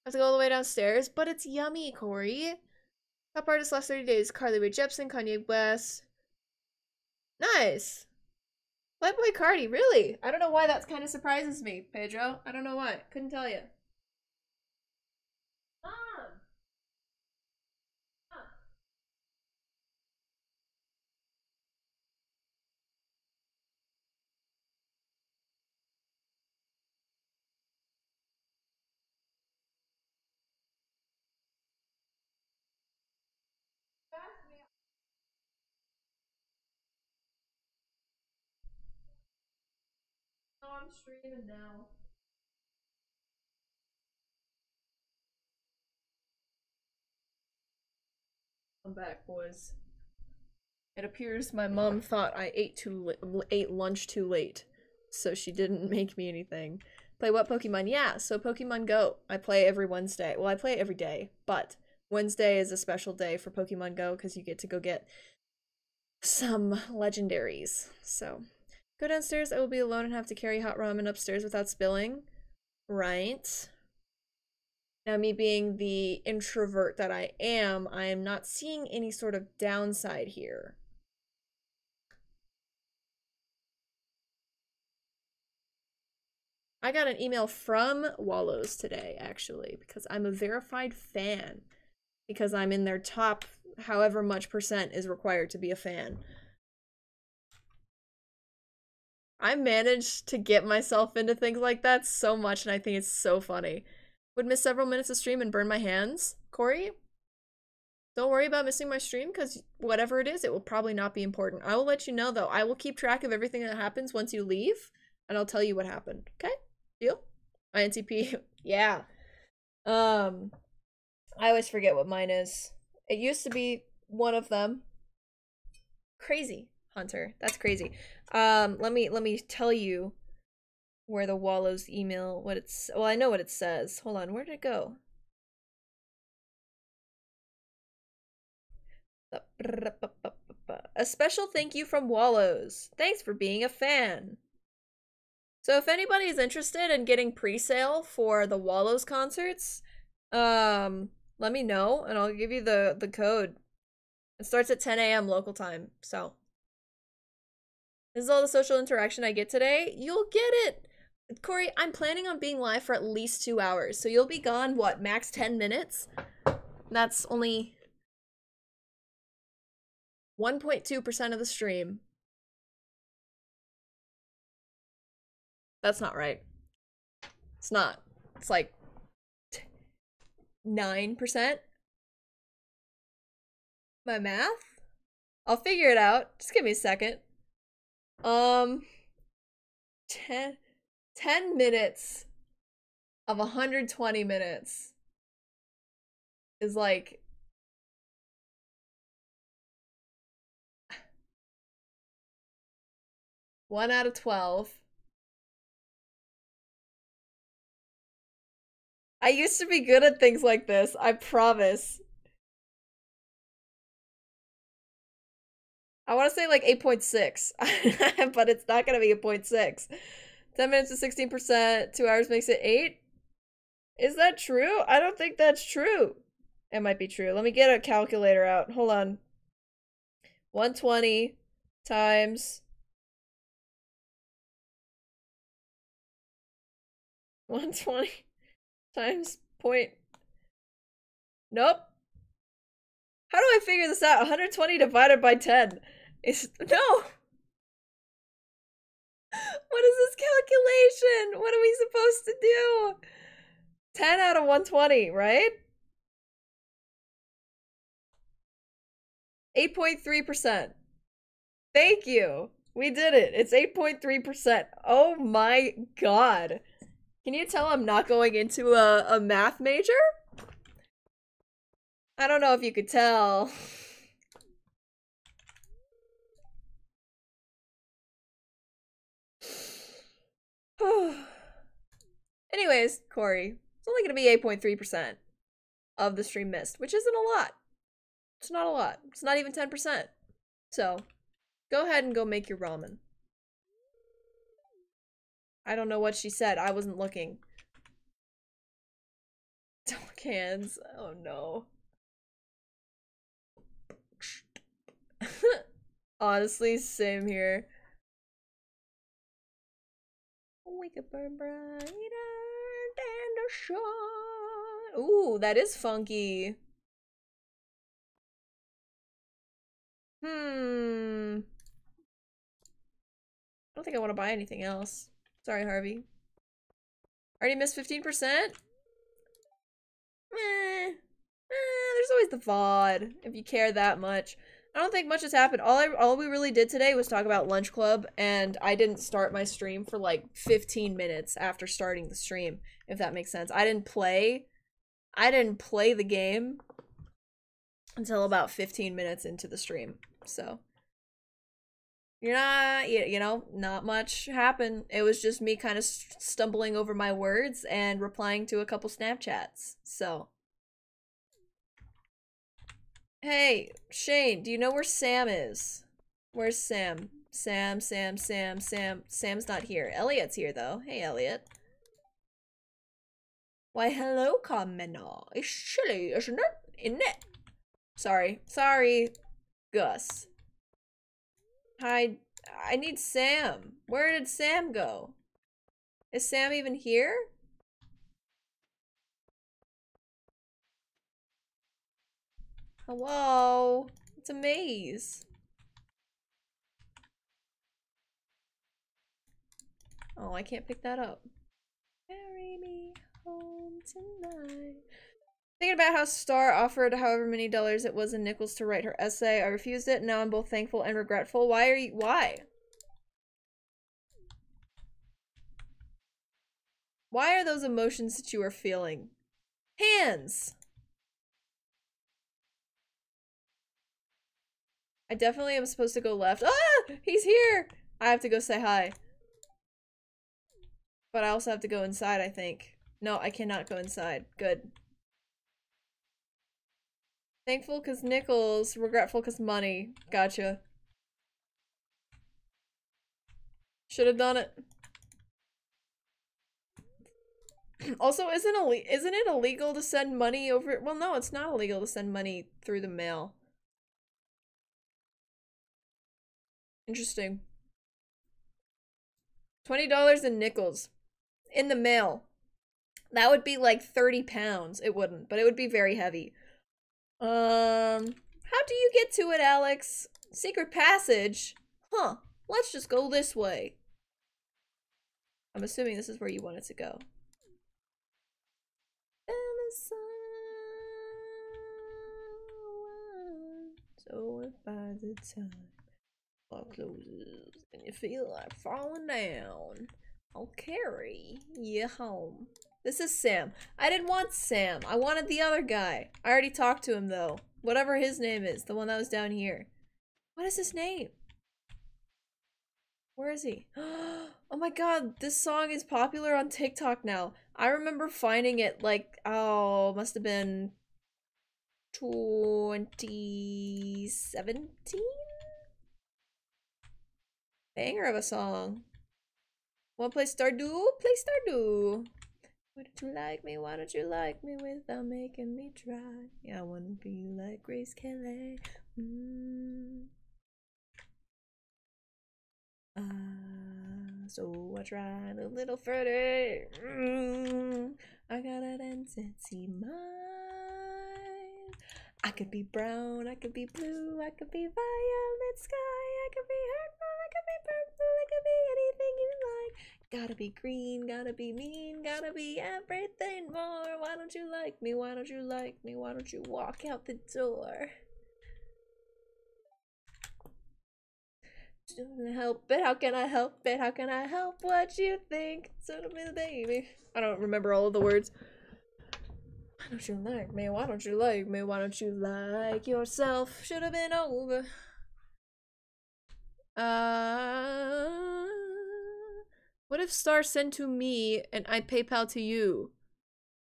I have to go all the way downstairs, but it's yummy, Corey. Top artist last 30 days. Carly Rae Jepsen, Kanye West. Nice. Playboy Cardi, really? I don't know why that kind of surprises me, Pedro. I don't know why. Couldn't tell you. Oh, I'm streaming now. I'm back, boys. It appears my mom thought I ate lunch too late, so she didn't make me anything. Play what Pokemon? Yeah, so Pokemon Go. I play every Wednesday. Well, I play every day, but Wednesday is a special day for Pokemon Go because you get to go get some legendaries. So, go downstairs. I will be alone and have to carry hot ramen upstairs without spilling. Right. Now, me being the introvert that I am not seeing any sort of downside here. I got an email from Wallows today, actually, because I'm a verified fan. Because I'm in their top however much % is required to be a fan. I managed to get myself into things like that so much, and I think it's so funny. Would miss several minutes of stream and burn my hands. Corey? Don't worry about missing my stream, because whatever it is, it will probably not be important. I will let you know, though. I will keep track of everything that happens once you leave, and I'll tell you what happened. Okay? Deal? INTP. Yeah. I always forget what mine is. It used to be one of them. Crazy, Hunter. That's crazy. Let me tell you where the Wallows email, what it's, well, I know what it says. Hold on, where did it go? A special thank you from Wallows. Thanks for being a fan. So if anybody is interested in getting pre-sale for the Wallows concerts, let me know and I'll give you the code. It starts at 10 a.m. local time, so. This is all the social interaction I get today. You'll get it! Corey, I'm planning on being live for at least 2 hours, so you'll be gone, what, max 10 minutes? That's only 1.2% of the stream. That's not right. It's not. It's like 9%. My math? I'll figure it out. Just give me a second. 10 minutes of 120 minutes is like 1 out of 12. I used to be good at things like this, I promise. I want to say like 8.6, but it's not going to be a 0.6. 10 minutes to 16%, 2 hours makes it 8? Is that true? I don't think that's true. It might be true. Let me get a calculator out. Hold on. 120 times 120 times point. Nope. How do I figure this out? 120 divided by 10 is no. What is this calculation? What are we supposed to do? 10 out of 120, right? 8.3%. Thank you. We did it. It's 8.3%. Oh my god. Can you tell I'm not going into a math major? I don't know if you could tell. Anyways, Corey, it's only gonna be 8.3% of the stream missed, which isn't a lot. It's not a lot. It's not even 10%. So, go ahead and go make your ramen. I don't know what she said. I wasn't looking. Dog hands. Oh no. Honestly, same here. We could burn brighter than the sun. Ooh, that is funky. I don't think I want to buy anything else. Sorry, Harvey. Already missed 15%? There's always the VOD, if you care that much. I don't think much has happened. All we really did today was talk about Lunch Club, and I didn't start my stream for like 15 minutes after starting the stream, if that makes sense. I didn't play the game until about 15 minutes into the stream. So you're not, you know, not much happened. It was just me kind of stumbling over my words and replying to a couple Snapchats. So hey, Shane, do you know where Sam is? Where's Sam? Sam's not here. Elliot's here, though. Hey, Elliot. Why, hello, Kamena. It's chilly, isn't it? Isn't it? Sorry, Gus. Hi, I need Sam. Where did Sam go? Is Sam even here? Hello? It's a maze. Oh, I can't pick that up. Carry me home tonight. Thinking about how Star offered however many dollars it was in nickels to write her essay. I refused it, and now I'm both thankful and regretful. Why? Why are those emotions that you are feeling? Hands! I definitely am supposed to go left. Ah! He's here! I have to go say hi. But I also have to go inside, I think. No, I cannot go inside. Good. Thankful cause nickels, regretful cause money. Gotcha. Should have done it. Also, isn't it illegal to send money over? Well, no, it's not illegal to send money through the mail. Interesting. $20 in nickels. In the mail. That would be like 30 pounds. It wouldn't, but it would be very heavy. How do you get to it, Alex? Secret passage? Huh. Let's just go this way. I'm assuming this is where you want it to go. So if by the time all closes and you feel like falling down, I'll carry you home. This is Sam. I didn't want Sam. I wanted the other guy. I already talked to him though. Whatever his name is, the one that was down here. What is his name? Where is he? Oh my god, this song is popular on TikTok now. I remember finding it like, oh, must have been 2017? Banger of a song. Wanna play Stardew? Play Stardew. Why don't you like me? Why don't you like me without making me try? Yeah, I wanna be like Grace Kelly. So I tried a little further. I got an entity mind. I could be brown, I could be blue, I could be violet sky, I could be purple, I could be purple, I could be anything you like. Gotta be green, gotta be mean, gotta be everything more. Why don't you like me? Why don't you like me? Why don't you walk out the door? Help it, how can I help it? How can I help what you think? So to me, baby. I don't remember all of the words. Why don't you like me? Why don't you like me? Why don't you like yourself? Should have been over. What if Star sent to me and I PayPal to you?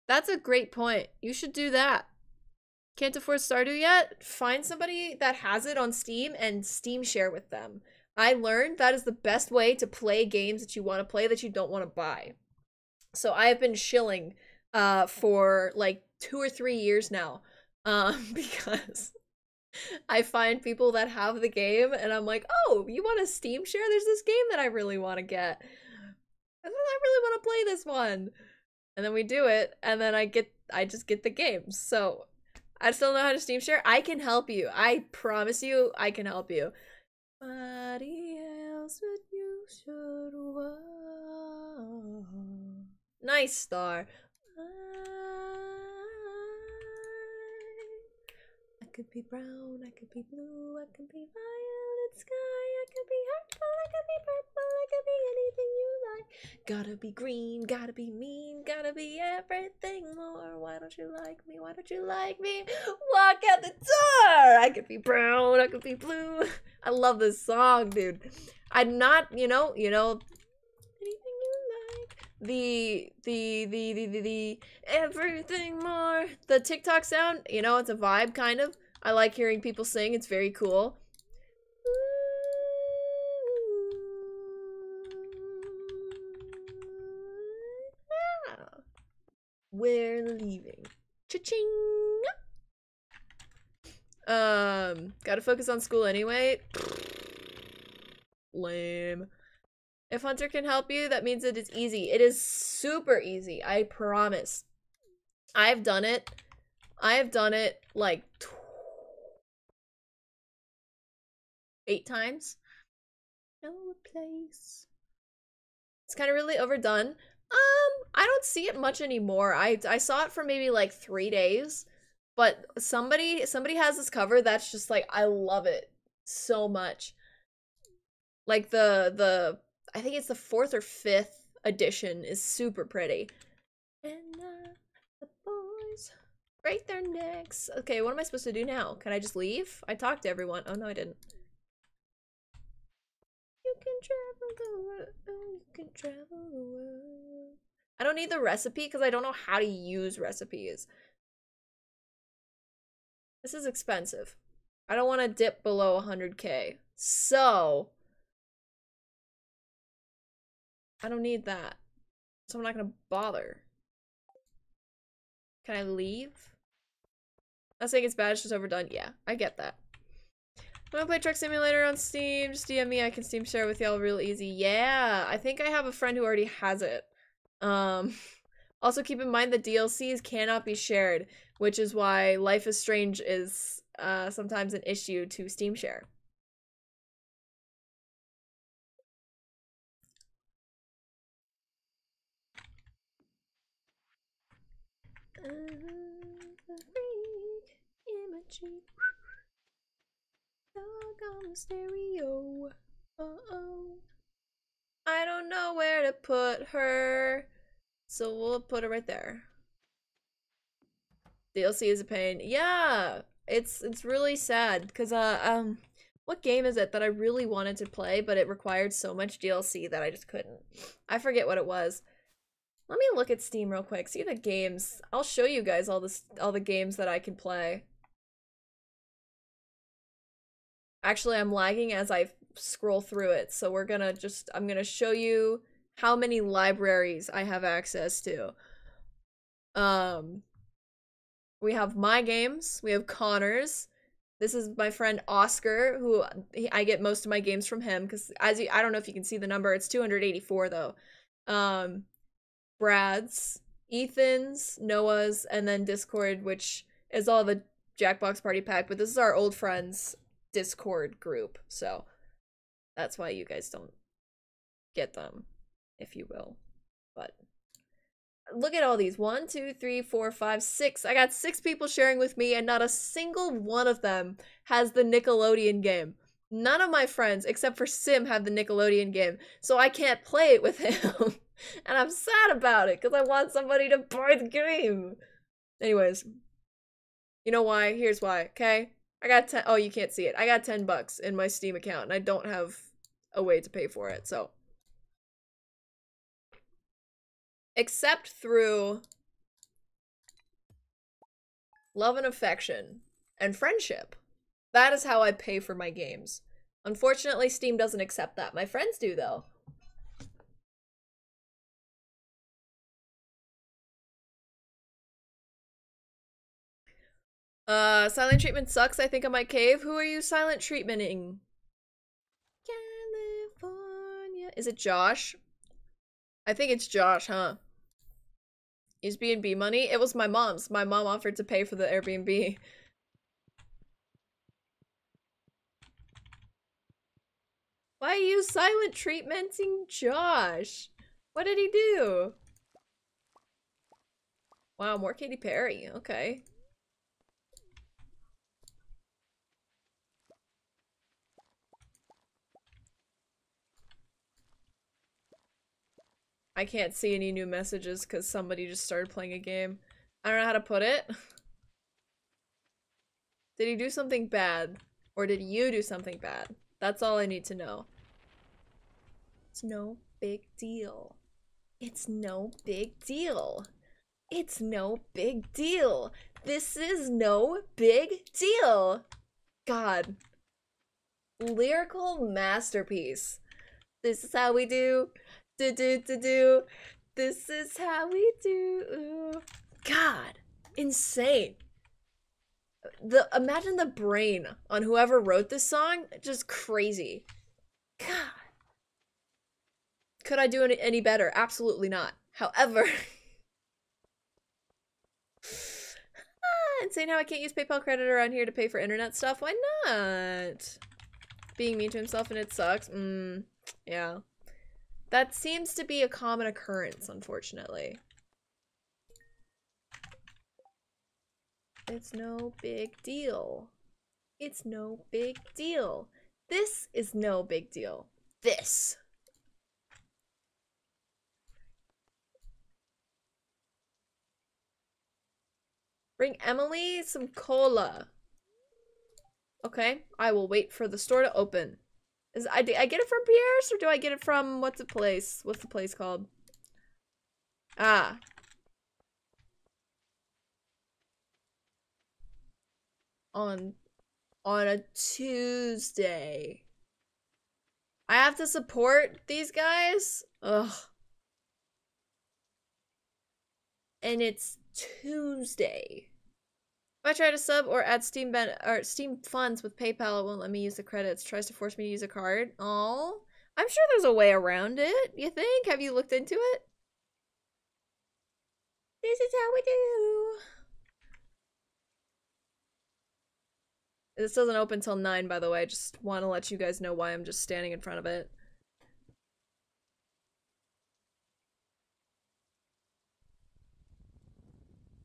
That's a great point. You should do that. Can't afford Stardew yet? Find somebody that has it on Steam and Steam share with them. I learned that is the best way to play games that you want to play that you don't want to buy. So I have been shilling for like 2 or 3 years now. Because I find people that have the game and I'm like, oh, you want a Steam share? There's this game that I really want to get. I really want to play this one. And then we do it, and then I just get the games. So I still know how to Steam share. I can help you. I promise you, I can help you. Somebody else but you should walk. Nice star. I could be brown, I could be blue, I could be violet sky, I could be purple, I could be purple, I could be anything you like. Gotta be green, gotta be mean, gotta be everything more. Why don't you like me? Why don't you like me? Walk out the door! I could be brown, I could be blue. I love this song, dude. I'm not, you know, anything you like. The everything more. The TikTok sound, you know, it's a vibe kind of. I like hearing people sing, it's very cool. We're leaving. Cha-ching! Gotta focus on school anyway. Lame. If Hunter can help you, that means it is easy. It is super easy, I promise. I've done it. I have done it like 8 times. No place. It's kind of really overdone. I don't see it much anymore. I saw it for maybe like 3 days, but somebody has this cover that's just like, I love it so much. Like the I think it's the 4th or 5th edition is super pretty. And the boys break their necks. Okay, what am I supposed to do now? Can I just leave? I talked to everyone. Oh no, I didn't. You can travel the world. You can travel the world. I don't need the recipe because I don't know how to use recipes. This is expensive. I don't want to dip below 100k. So I don't need that. So I'm not gonna bother. Can I leave? Not saying it's bad, it's just overdone. Yeah, I get that. I wanna play Truck Simulator on Steam. Just DM me, I can Steam share with y'all real easy. Yeah, I think I have a friend who already has it. Also keep in mind that DLCs cannot be shared, which is why Life is Strange is sometimes an issue to Steam share. Dog on the stereo. Uh-oh. I don't know where to put her, so we'll put her right there. DLC is a pain. Yeah, it's really sad because what game is it that I really wanted to play but it required so much DLC that I just couldn't. I forget what it was. Let me look at Steam real quick. See the games. I'll show you guys all the games that I can play. Actually, I'm lagging as I scroll through it, so I'm gonna show you how many libraries I have access to. We have my games, we have Connor's. This is my friend Oscar, who I get most of my games from him, because I don't know if you can see the number, it's 284 though. Brad's, Ethan's, Noah's, and then Discord, which is all the Jackbox Party Pack, but this is our old friends Discord group, so that's why you guys don't get them, if you will. But look at all these. 1, 2, 3, 4, 5, 6. I got 6 people sharing with me, and not a single one of them has the Nickelodeon game. None of my friends, except for Sim, have the Nickelodeon game, so I can't play it with him. And I'm sad about it, because I want somebody to buy the game. Anyways. You know why? Here's why, okay? I got 10- oh, you can't see it. I got $10 in my Steam account, and I don't have a way to pay for it, so. Except through Love and affection. And friendship. That is how I pay for my games. Unfortunately, Steam doesn't accept that. My friends do, though. Silent treatment sucks. I think I might cave. Who are you silent treatmenting? California. Is it Josh? I think it's Josh, huh? Is B&B money? It was my mom's. My mom offered to pay for the Airbnb. Why are you silent treatmenting Josh? What did he do? Wow, more Katy Perry. Okay. I can't see any new messages because somebody just started playing a game. I don't know how to put it. Did he do something bad? Or did you do something bad? That's all I need to know. It's no big deal. It's no big deal. It's no big deal. This is no big deal. God. Lyrical masterpiece. This is how we do. Do. This is how we do. God. Insane. Imagine the brain on whoever wrote this song. Just crazy. God. Could I do any better? Absolutely not. However, insane how I can't use PayPal credit around here to pay for internet stuff. Why not? Being mean to himself and it sucks. Yeah. That seems to be a common occurrence, unfortunately. It's no big deal. It's no big deal. This is no big deal. This. Bring Emily some cola. Okay, I will wait for the store to open. I get it from Pierre's or do I get it from what's the place? What's the place called? Ah. On a Tuesday. I have to support these guys? Ugh. And it's Tuesday. If I try to sub or add Steam funds with PayPal, it won't let me use the credits. Tries to force me to use a card. Oh, I'm sure there's a way around it. You think? Have you looked into it? This is how we do. This doesn't open till 9, by the way. I just want to let you guys know why I'm just standing in front of it.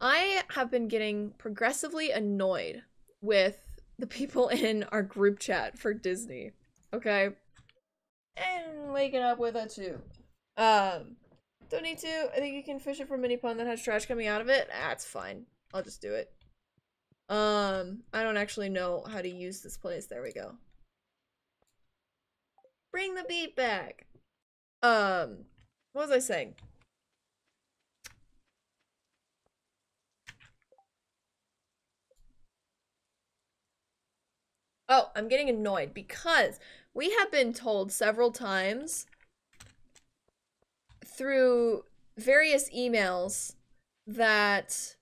I have been getting progressively annoyed with the people in our group chat for Disney. Okay? And waking up with it too. Don't need to. I think you can fish it from any pond that has trash coming out of it. That's fine. I'll just do it. I don't actually know how to use this place. There we go. Bring the beat back. What was I saying? Oh, I'm getting annoyed because we have been told several times through various emails that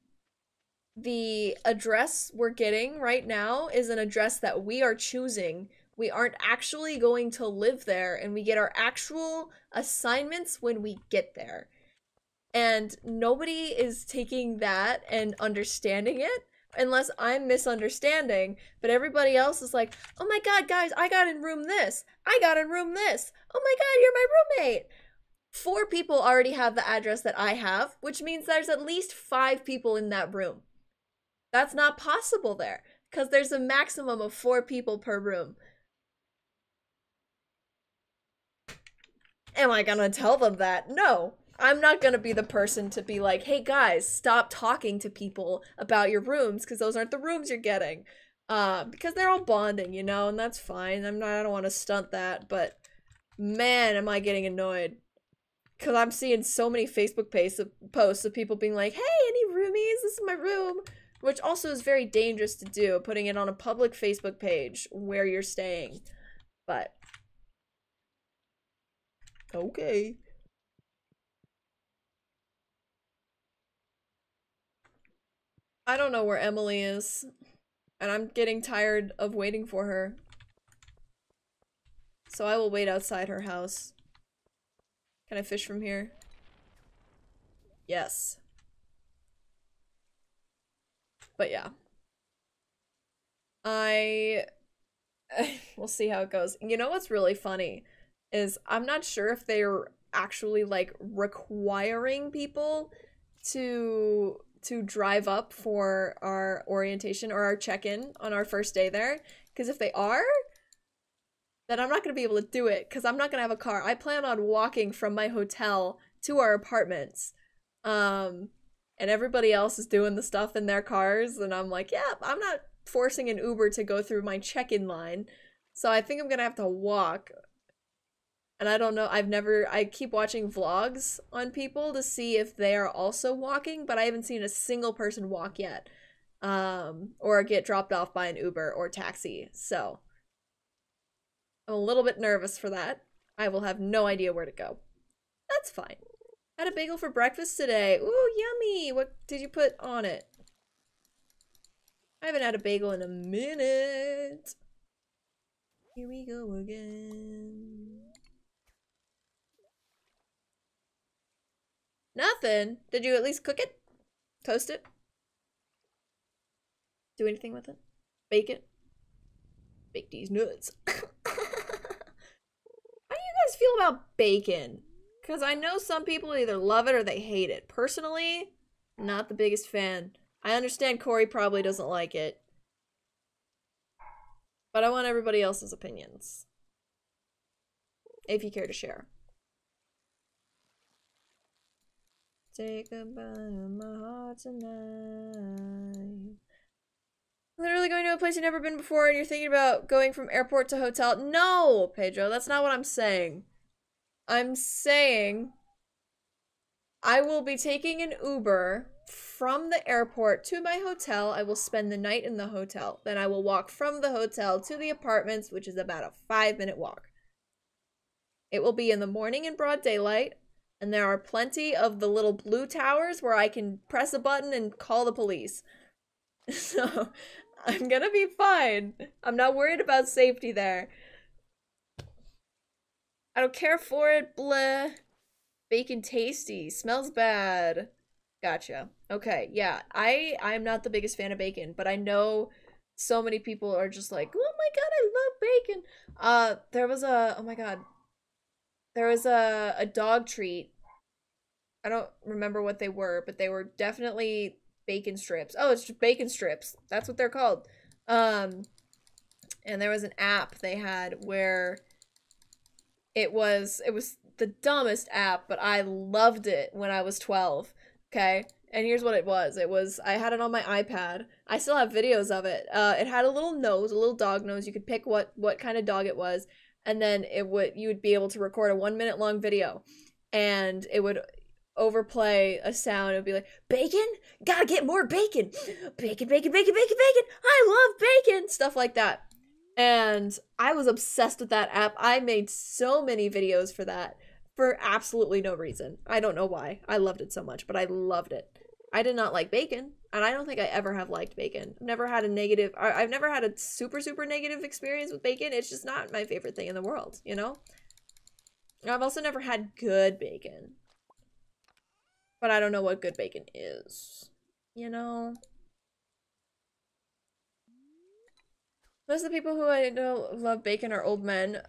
the address we're getting right now is an address that we are choosing. We aren't actually going to live there, and we get our actual assignments when we get there. And nobody is taking that and understanding it, unless I'm misunderstanding, but everybody else is like, oh my god, guys, I got in room this. I got in room this. Oh my god, you're my roommate. 4 people already have the address that I have, which means there's at least 5 people in that room. That's not possible there, because there's a maximum of 4 people per room. Am I gonna tell them that? No. I'm not gonna be the person to be like, hey guys, stop talking to people about your rooms, because those aren't the rooms you're getting. Because they're all bonding, you know, and that's fine. I don't want to stunt that, but man, am I getting annoyed. Because I'm seeing so many Facebook posts of people being like, hey, any roomies? This is my room. which also is very dangerous to do, putting it on a public Facebook page where you're staying. But okay. I don't know where Emily is, and I'm getting tired of waiting for her. So I will wait outside her house. Can I fish from here? Yes. But yeah. We'll see how it goes. You know what's really funny is I'm not sure if they're actually like requiring people to drive up for our orientation or our check-in on our first day there, because if they are, then I'm not going to be able to do it because I'm not going to have a car. I plan on walking from my hotel to our apartments. And everybody else is doing the stuff in their cars, and I'm like, yeah, I'm not forcing an Uber to go through my check-in line. So I think I'm gonna have to walk. And I don't know, I keep watching vlogs on people to see if they are also walking, but I haven't seen a single person walk yet. Or get dropped off by an Uber or taxi. So I'm a little bit nervous for that. I will have no idea where to go. That's fine. Had a bagel for breakfast today. Ooh, yummy. What did you put on it? I haven't had a bagel in a minute. Here we go again. Nothing. Did you at least cook it? Toast it? Do anything with it? Bake it? Bake these nuts. How do you guys feel about bacon? Because I know some people either love it or they hate it. Personally, not the biggest fan. I understand Corey probably doesn't like it. But I want everybody else's opinions. If you care to share. Take a bite of my heart tonight. Literally going to a place you've never been before and you're thinking about going from airport to hotel. No, Pedro, that's not what I'm saying. I'm saying I will be taking an Uber from the airport to my hotel. I will spend the night in the hotel. Then I will walk from the hotel to the apartments, which is about a 5-minute walk. It will be in the morning in broad daylight, and there are plenty of the little blue towers where I can press a button and call the police. So, I'm gonna be fine. I'm not worried about safety there. I don't care for it, bleh. Bacon tasty, smells bad. Gotcha. Okay, yeah. I'm not the biggest fan of bacon, but I know so many people are just like, oh my god, I love bacon. There was a, oh my god. There was a dog treat. I don't remember what they were, but they were definitely bacon strips. Oh, it's just bacon strips. That's what they're called. And there was an app they had where it was the dumbest app, but I loved it when I was 12. Okay? And here's what it was. I had it on my iPad. I still have videos of it. It had a little nose, a little dog nose. You could pick what kind of dog it was, and then you would be able to record a 1-minute long video, and it would overplay a sound. It would be like, bacon? Gotta get more bacon. Bacon, bacon, bacon, bacon, bacon. I love bacon. Stuff like that. And I was obsessed with that app. I made so many videos for that for absolutely no reason. I don't know why. I loved it so much, but I loved it. I did not like bacon, and I don't think I ever have liked bacon. I've never had a super, super negative experience with bacon. It's just not my favorite thing in the world, you know? I've also never had good bacon. But I don't know what good bacon is, you know? Most of the people who I know love bacon are old men.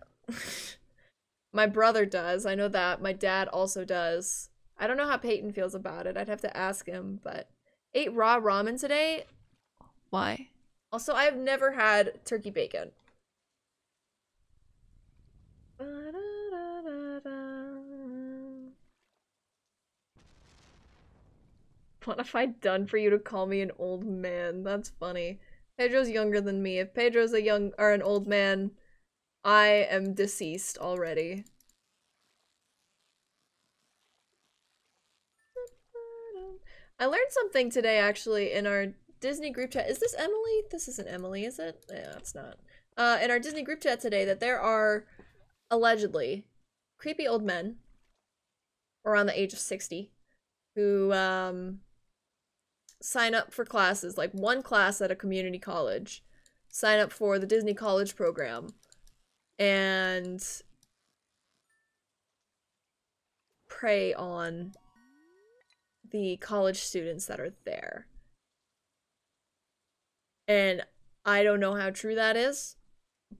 My brother does. I know that. My dad also does. I don't know how Peyton feels about it. I'd have to ask him, but ate raw ramen today? Why? Also, I've never had turkey bacon. What have I done for you to call me an old man? That's funny. Pedro's younger than me. If Pedro's an old man, I am deceased already. I learned something today actually in our Disney group chat. Is this Emily? This isn't Emily, is it? Yeah, it's not. In our Disney group chat today that there are allegedly creepy old men around the age of 60 who sign up for classes, like one class at a community college, sign up for the Disney College program, and prey on the college students that are there. And I don't know how true that is,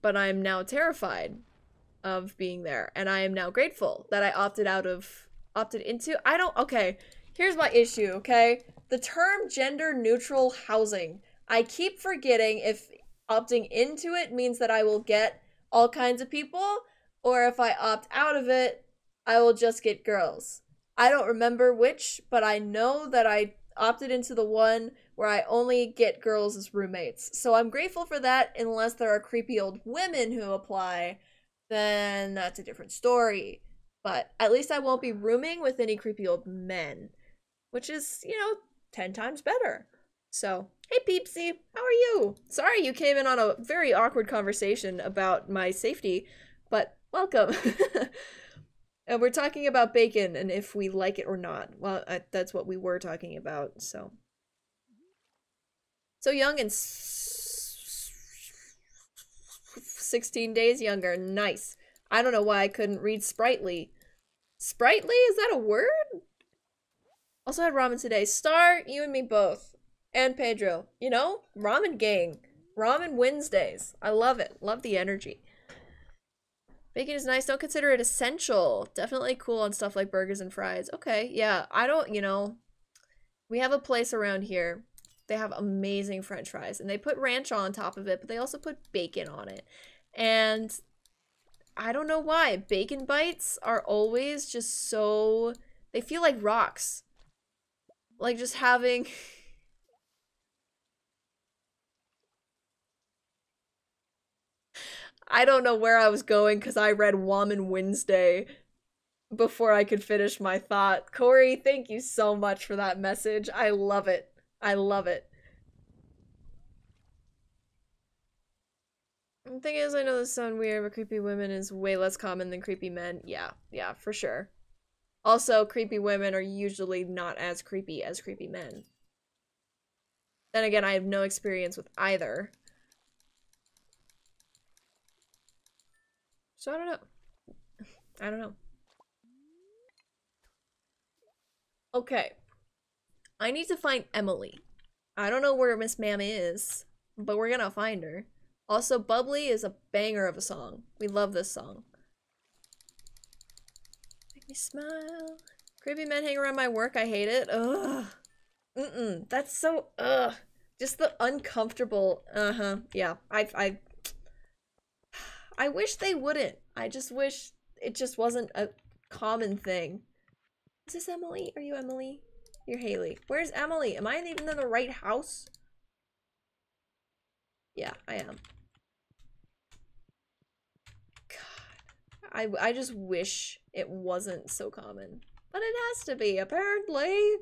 but I'm now terrified of being there, and I am now grateful that I opted into. Okay, here's my issue, okay? The term gender neutral housing. I keep forgetting if opting into it means that I will get all kinds of people, or if I opt out of it, I will just get girls. I don't remember which, but I know that I opted into the one where I only get girls as roommates. So I'm grateful for that, unless there are creepy old women who apply, then that's a different story. But at least I won't be rooming with any creepy old men, which is, 10 times better. So, hey Peepsy, how are you? Sorry you came in on a very awkward conversation about my safety, but welcome. And we're talking about bacon and if we like it or not. Well, that's what we were talking about, so. So young and 16 days younger. Nice. I don't know why I couldn't read Sprightly. Sprightly? Is that a word? Also had ramen today. Star, you and me both. And Pedro. Ramen gang. Ramen Wednesdays. I love it. Love the energy. Bacon is nice. Don't consider it essential. Definitely cool on stuff like burgers and fries. Okay, yeah. I don't, we have a place around here. They have amazing french fries. And they put ranch on top of it, but they also put bacon on it. And I don't know why. Bacon bites are always just so... They feel like rocks. Like just having... I don't know where I was going because I read Woman Wednesday before I could finish my thought. Corey, thank you so much for that message. I love it. I love it. The thing is, I know this sounds weird, but creepy women is way less common than creepy men. Yeah, for sure. Also, creepy women are usually not as creepy men. Then again, I have no experience with either. So I don't know. I don't know. Okay. I need to find Emily. I don't know where Miss Ma'am is, but we're gonna find her. Also, Bubbly is a banger of a song. We love this song. Make me smile. Creepy men hang around my work. I hate it. Ugh. That's so, ugh. Just the uncomfortable, yeah. I wish they wouldn't. I just wish it just wasn't a common thing. Is this Emily? Are you Emily? You're Haley. Where's Emily? Am I even in the right house? Yeah, I am. God. I just wish it wasn't so common. But it has to be, apparently.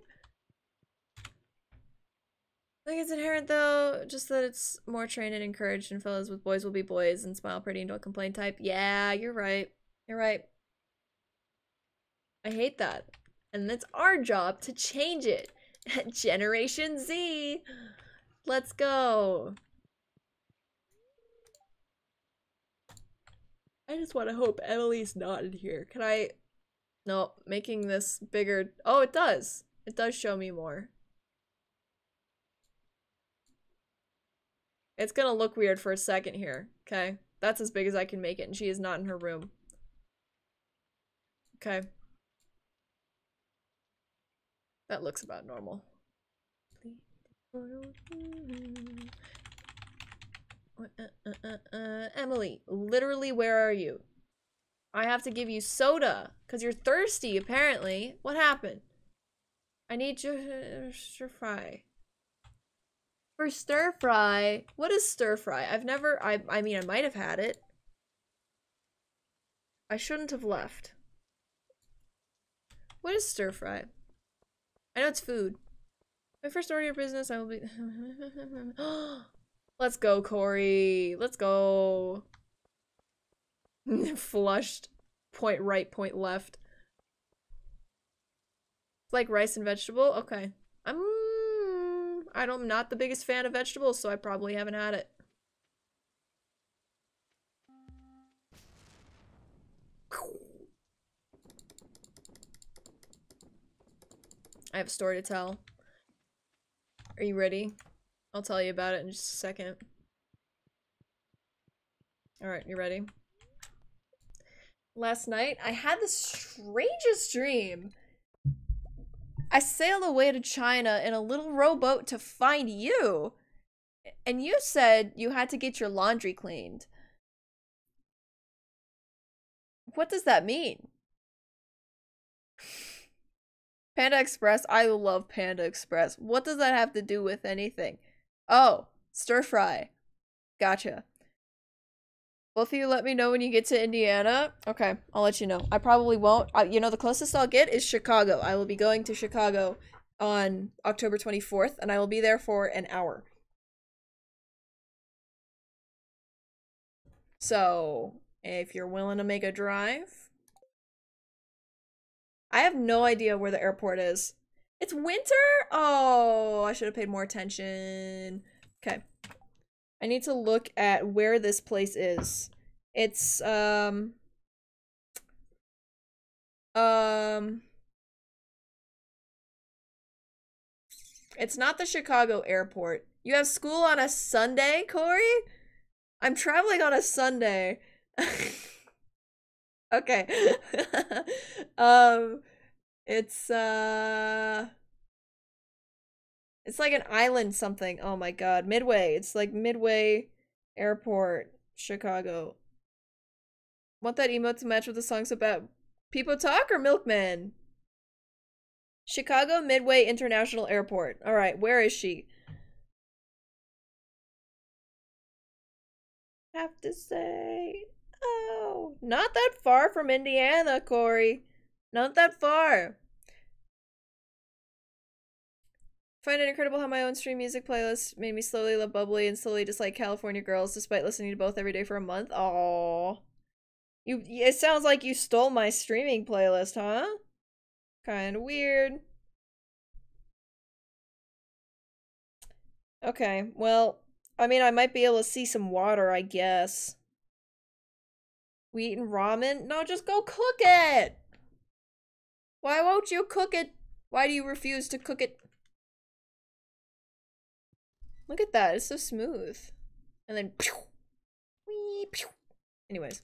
I think it's inherent though, just that it's more trained and encouraged, and fellas with boys will be boys and smile pretty and don't complain type. Yeah, you're right. You're right. I hate that. And it's our job to change it. Generation Z. Let's go. I just want to hope Emily's not in here. Can I... No, making this bigger... Oh, it does. It does show me more. It's gonna look weird for a second here, okay? That's as big as I can make it, and she is not in her room. Okay. That looks about normal. Emily, literally, where are you? I have to give you soda, because you're thirsty, apparently. What happened? I need your stir fry. For stir fry? What is stir fry? I've never, I mean, I might have had it. I shouldn't have left. What is stir fry? I know it's food. My first order of business, I will be. Let's go, Corey. Let's go. Flushed. Point right, point left. It's like rice and vegetable? Okay. I'm not the biggest fan of vegetables, so I probably haven't had it. I have a story to tell. Are you ready? I'll tell you about it in just a second. Alright, you ready? Last night, I had the strangest dream. I sailed away to China in a little rowboat to find you. And you said you had to get your laundry cleaned. What does that mean? Panda Express? I love Panda Express. What does that have to do with anything? Oh, stir fry. Gotcha. Both of you let me know when you get to Indiana. Okay, I'll let you know. I probably won't. You know, the closest I'll get is Chicago. I will be going to Chicago on October 24th, and I will be there for an hour. So, if you're willing to make a drive. I have no idea where the airport is. It's winter? Oh, I should have paid more attention. Okay. I need to look at where this place is. It's, it's not the Chicago airport. You have school on a Sunday, Corey? I'm traveling on a Sunday. Okay. It's, it's like an island something. Oh my god. Midway. It's like Midway Airport, Chicago. Want that emote to match with the songs about People Talk or Milkman? Chicago Midway International Airport. Alright, where is she? Have to say... Oh, not that far from Indiana, Corey. Not that far. Find it incredible how my own stream music playlist made me slowly love Bubbly and slowly dislike California Girls despite listening to both every day for a month. Aww. It sounds like you stole my streaming playlist, huh? Kinda weird. Okay, well, I mean, I might be able to see some water, I guess. We eating ramen? No, just go cook it! Why won't you cook it? Why do you refuse to cook it? Look at that, it's so smooth. And then pew, wee, pew. Anyways,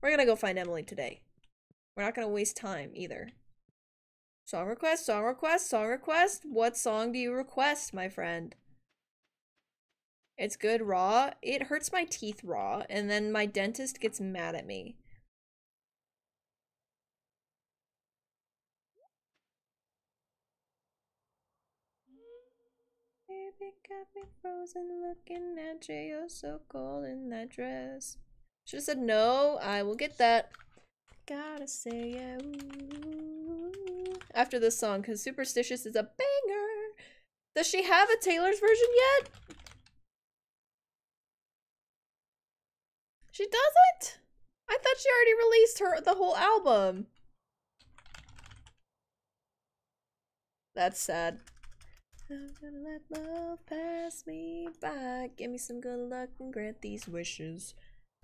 we're gonna go find Emily today. We're not gonna waste time either. Song request, song request, song request. What song do you request, my friend? It's good raw. It hurts my teeth raw, and then my dentist gets mad at me. Baby got me frozen looking at you. You're so cold in that dress. Should've said no. I will get that. Gotta say yeah. Ooh. After this song, because Superstitious is a banger. Does she have a Taylor's version yet? She doesn't? I thought she already released the whole album. That's sad. I'm gonna let love pass me by. Give me some good luck and grant these wishes.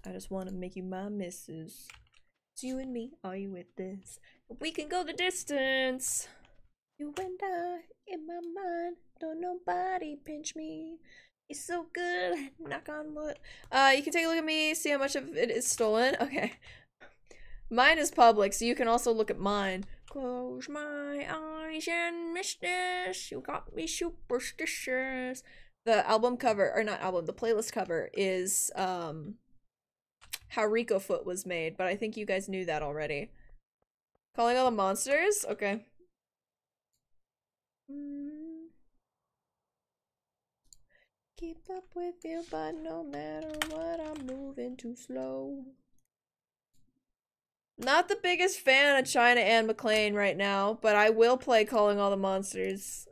I just wanna make you my missus. It's you and me, are you with this? We can go the distance. You and I, in my mind, don't nobody pinch me. It's so good, knock on wood. You can take a look at me, see how much of it is stolen. Okay. Mine is public, so you can also look at mine. Close my eyes and miss this. You got me superstitious. The album cover, or not album, the playlist cover is, how Rico Foot was made, but I think you guys knew that already. Calling all the monsters? Okay. Keep up with you, but no matter what, I'm moving too slow. Not the biggest fan of China Anne McClain right now, but I will play Calling All the Monsters.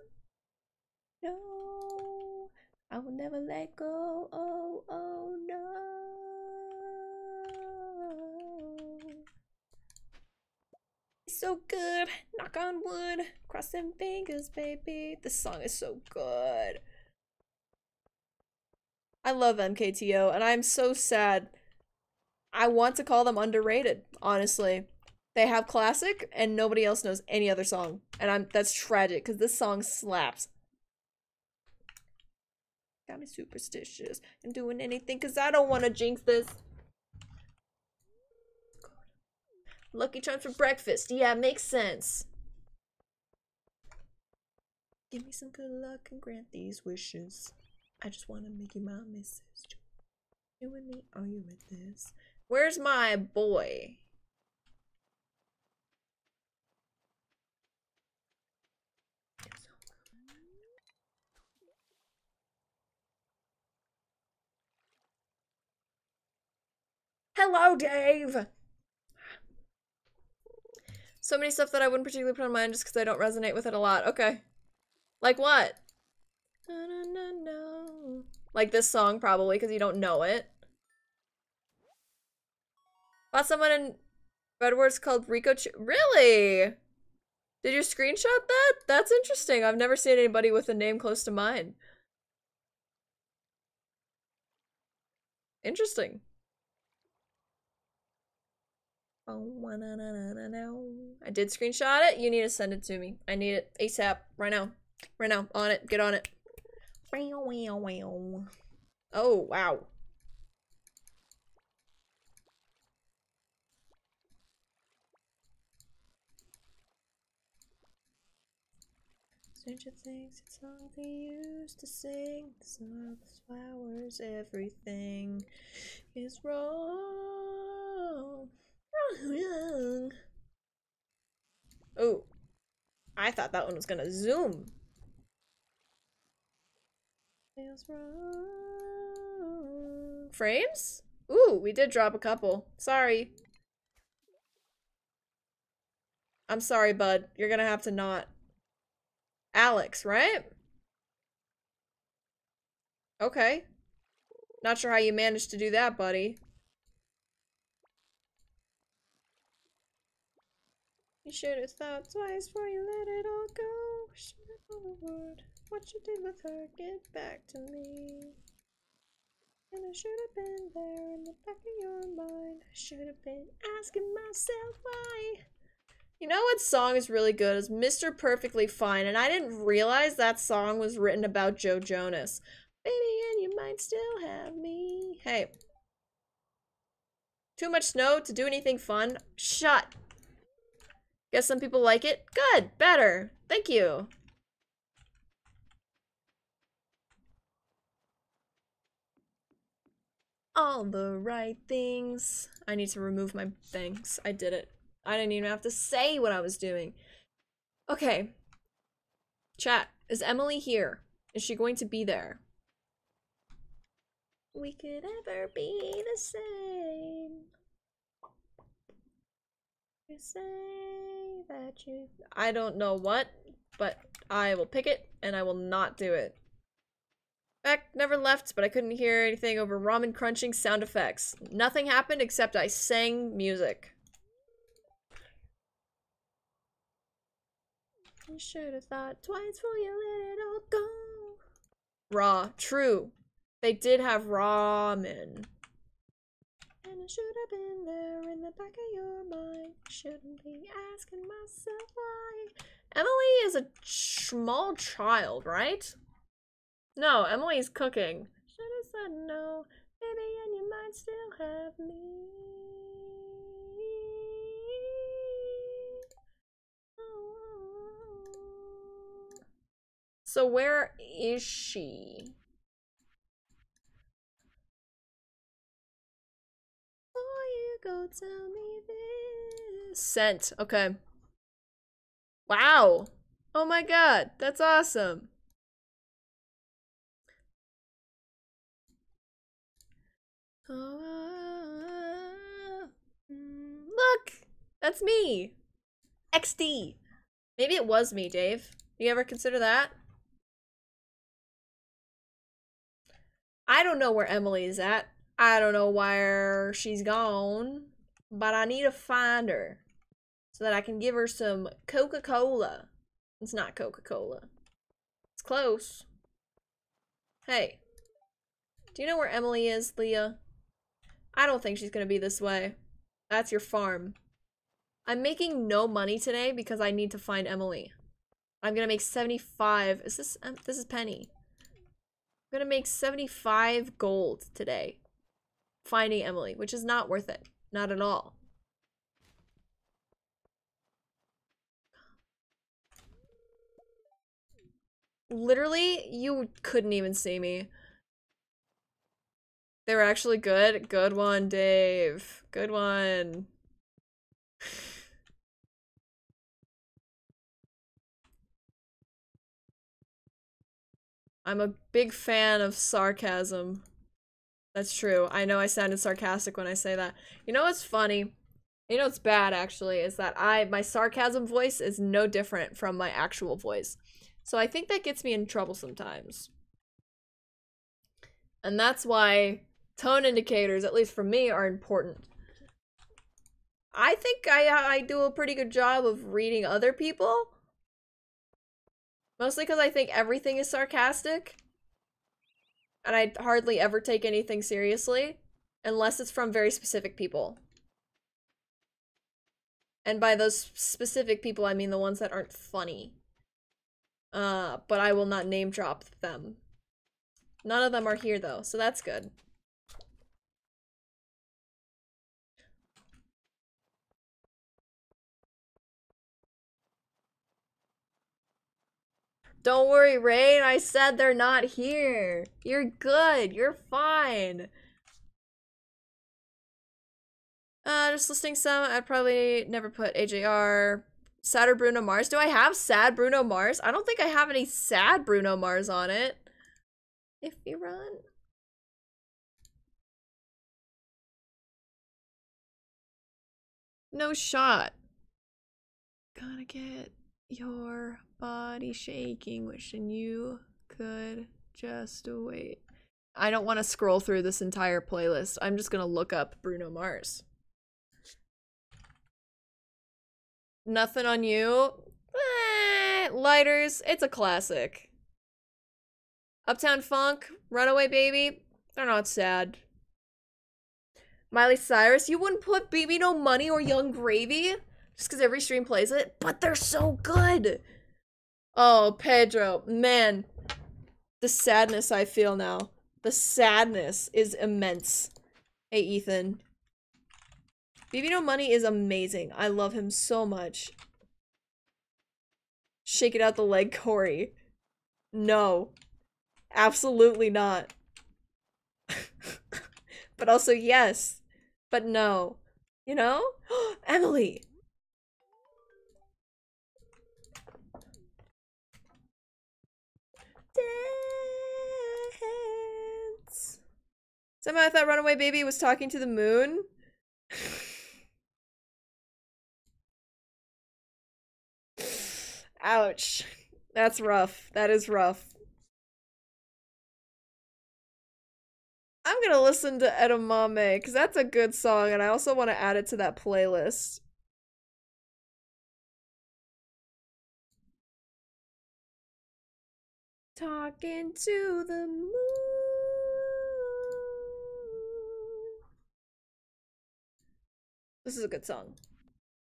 I will never let go. Oh, oh no. It's so good. Knock on wood. Cross them fingers, baby. This song is so good. I love MKTO, and I'm so sad. I want to call them underrated, honestly. They have classic, and nobody else knows any other song. And that's tragic, because this song slaps. Got me superstitious. I'm doing anything, because I don't want to jinx this. Lucky Charms for breakfast. Yeah, makes sense. Give me some good luck and grant these wishes. I just want to make you my missus. You and me, are you with this? Where's my boy? Hello, Dave! So many stuff that I wouldn't particularly put on mine just because I don't resonate with it a lot. Okay. Like what? No. Like this song, probably, because you don't know it. Bought someone in Bedwars called Rico Really? Did you screenshot that? That's interesting. I've never seen anybody with a name close to mine. Interesting. I did screenshot it. You need to send it to me. I need it ASAP. Right now. Right now. On it. Get on it. Oh, wow. Stranger Things, it's song they used to sing. The sun, the flowers, everything is wrong. Wrong. Oh, I thought that one was gonna zoom. Feels wrong. Frames? Ooh, we did drop a couple. Sorry. I'm sorry, bud. You're gonna have to not. Alex, right? Okay. Not sure how you managed to do that, buddy. You should have thought twice before you let it all go. Should have thought a word. What you did with her, get back to me. And I should have been there in the back of your mind. I should have been asking myself why. You know what song is really good is Mr. Perfectly Fine, and I didn't realize that song was written about Joe Jonas. Baby, and you might still have me. Hey. Too much snow to do anything fun? Shut. Guess some people like it? Good. Better. Thank you. All the right things. I need to remove my things. I did it. I didn't even have to say what I was doing. Okay. Chat. Is Emily here? Is she going to be there? We could ever be the same. You say that you... I don't know what, but I will pick it, and I will not do it. Beck never left, but I couldn't hear anything over ramen crunching sound effects. Nothing happened except I sang music. You should have thought twice before you let it all go. Raw. True. They did have ramen. And I should have been there in the back of your mind. Shouldn't be asking myself why. Emily is a small child, right? No, Emily's cooking. Should have said no, baby, and you might still have me. So where is she? Before you go tell me this. Sent. Okay. Wow. Oh my god, that's awesome. Look! That's me! XD! Maybe it was me, Dave. You ever consider that? I don't know where Emily is at. I don't know where she's gone, but I need to find her so that I can give her some Coca-Cola. It's not Coca-Cola. It's close. Hey, do you know where Emily is, Leah? I don't think she's gonna be this way. That's your farm. I'm making no money today because I need to find Emily. I'm gonna make 75. Is this is Penny. I'm gonna make 75 gold today. Finding Emily, which is not worth it. Not at all. Literally, you couldn't even see me. They were actually good. Good one, Dave. Good one. I'm a big fan of sarcasm. That's true. I know I sounded sarcastic when I say that. You know what's funny? You know what's bad, actually, is that my sarcasm voice is no different from my actual voice. So I think that gets me in trouble sometimes. And that's why tone indicators, at least for me, are important. I think I do a pretty good job of reading other people. Mostly because I think everything is sarcastic. And I hardly ever take anything seriously. Unless it's from very specific people. And by those specific people, I mean the ones that aren't funny. But I will not name drop them. None of them are here though, so that's good. Don't worry, Rain. I said they're not here. You're good. You're fine. Just listing some. I'd probably never put AJR. Sad or Bruno Mars. Do I have sad Bruno Mars? I don't think I have any sad Bruno Mars on it. If you run. No shot. Gotta get your body shaking, wishing you could just wait. I don't want to scroll through this entire playlist. I'm just gonna look up Bruno Mars. Nothing on you? Lighters, it's a classic. Uptown Funk, Runaway Baby, they're not sad. Miley Cyrus, you wouldn't put Baby No Money or Young Gravy? Just because every stream plays it? But they're so good! Oh, Pedro, man. The sadness I feel now. The sadness is immense. Hey, Ethan. Baby No Money is amazing. I love him so much. Shake it out the leg, Corey. No. Absolutely not. But also yes. But no. You know? Emily! Dance. Somehow I thought Runaway Baby was talking to the moon. Ouch. That's rough. That is rough. I'm gonna listen to Edamame, because that's a good song, and I also want to add it to that playlist. Talking to the moon. This is a good song.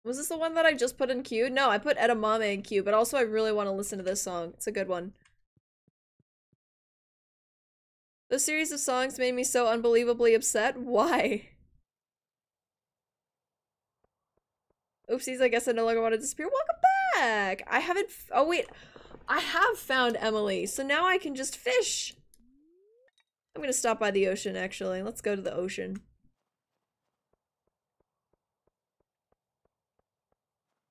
Was this the one that I just put in queue? No, I put Edamame in queue, but also I really want to listen to this song. It's a good one. Those series of songs made me so unbelievably upset. Why? Oopsies, I guess I no longer want to disappear. Welcome back! I haven't- oh wait. I have found Emily, so now I can just fish. I'm gonna stop by the ocean, actually. Let's go to the ocean.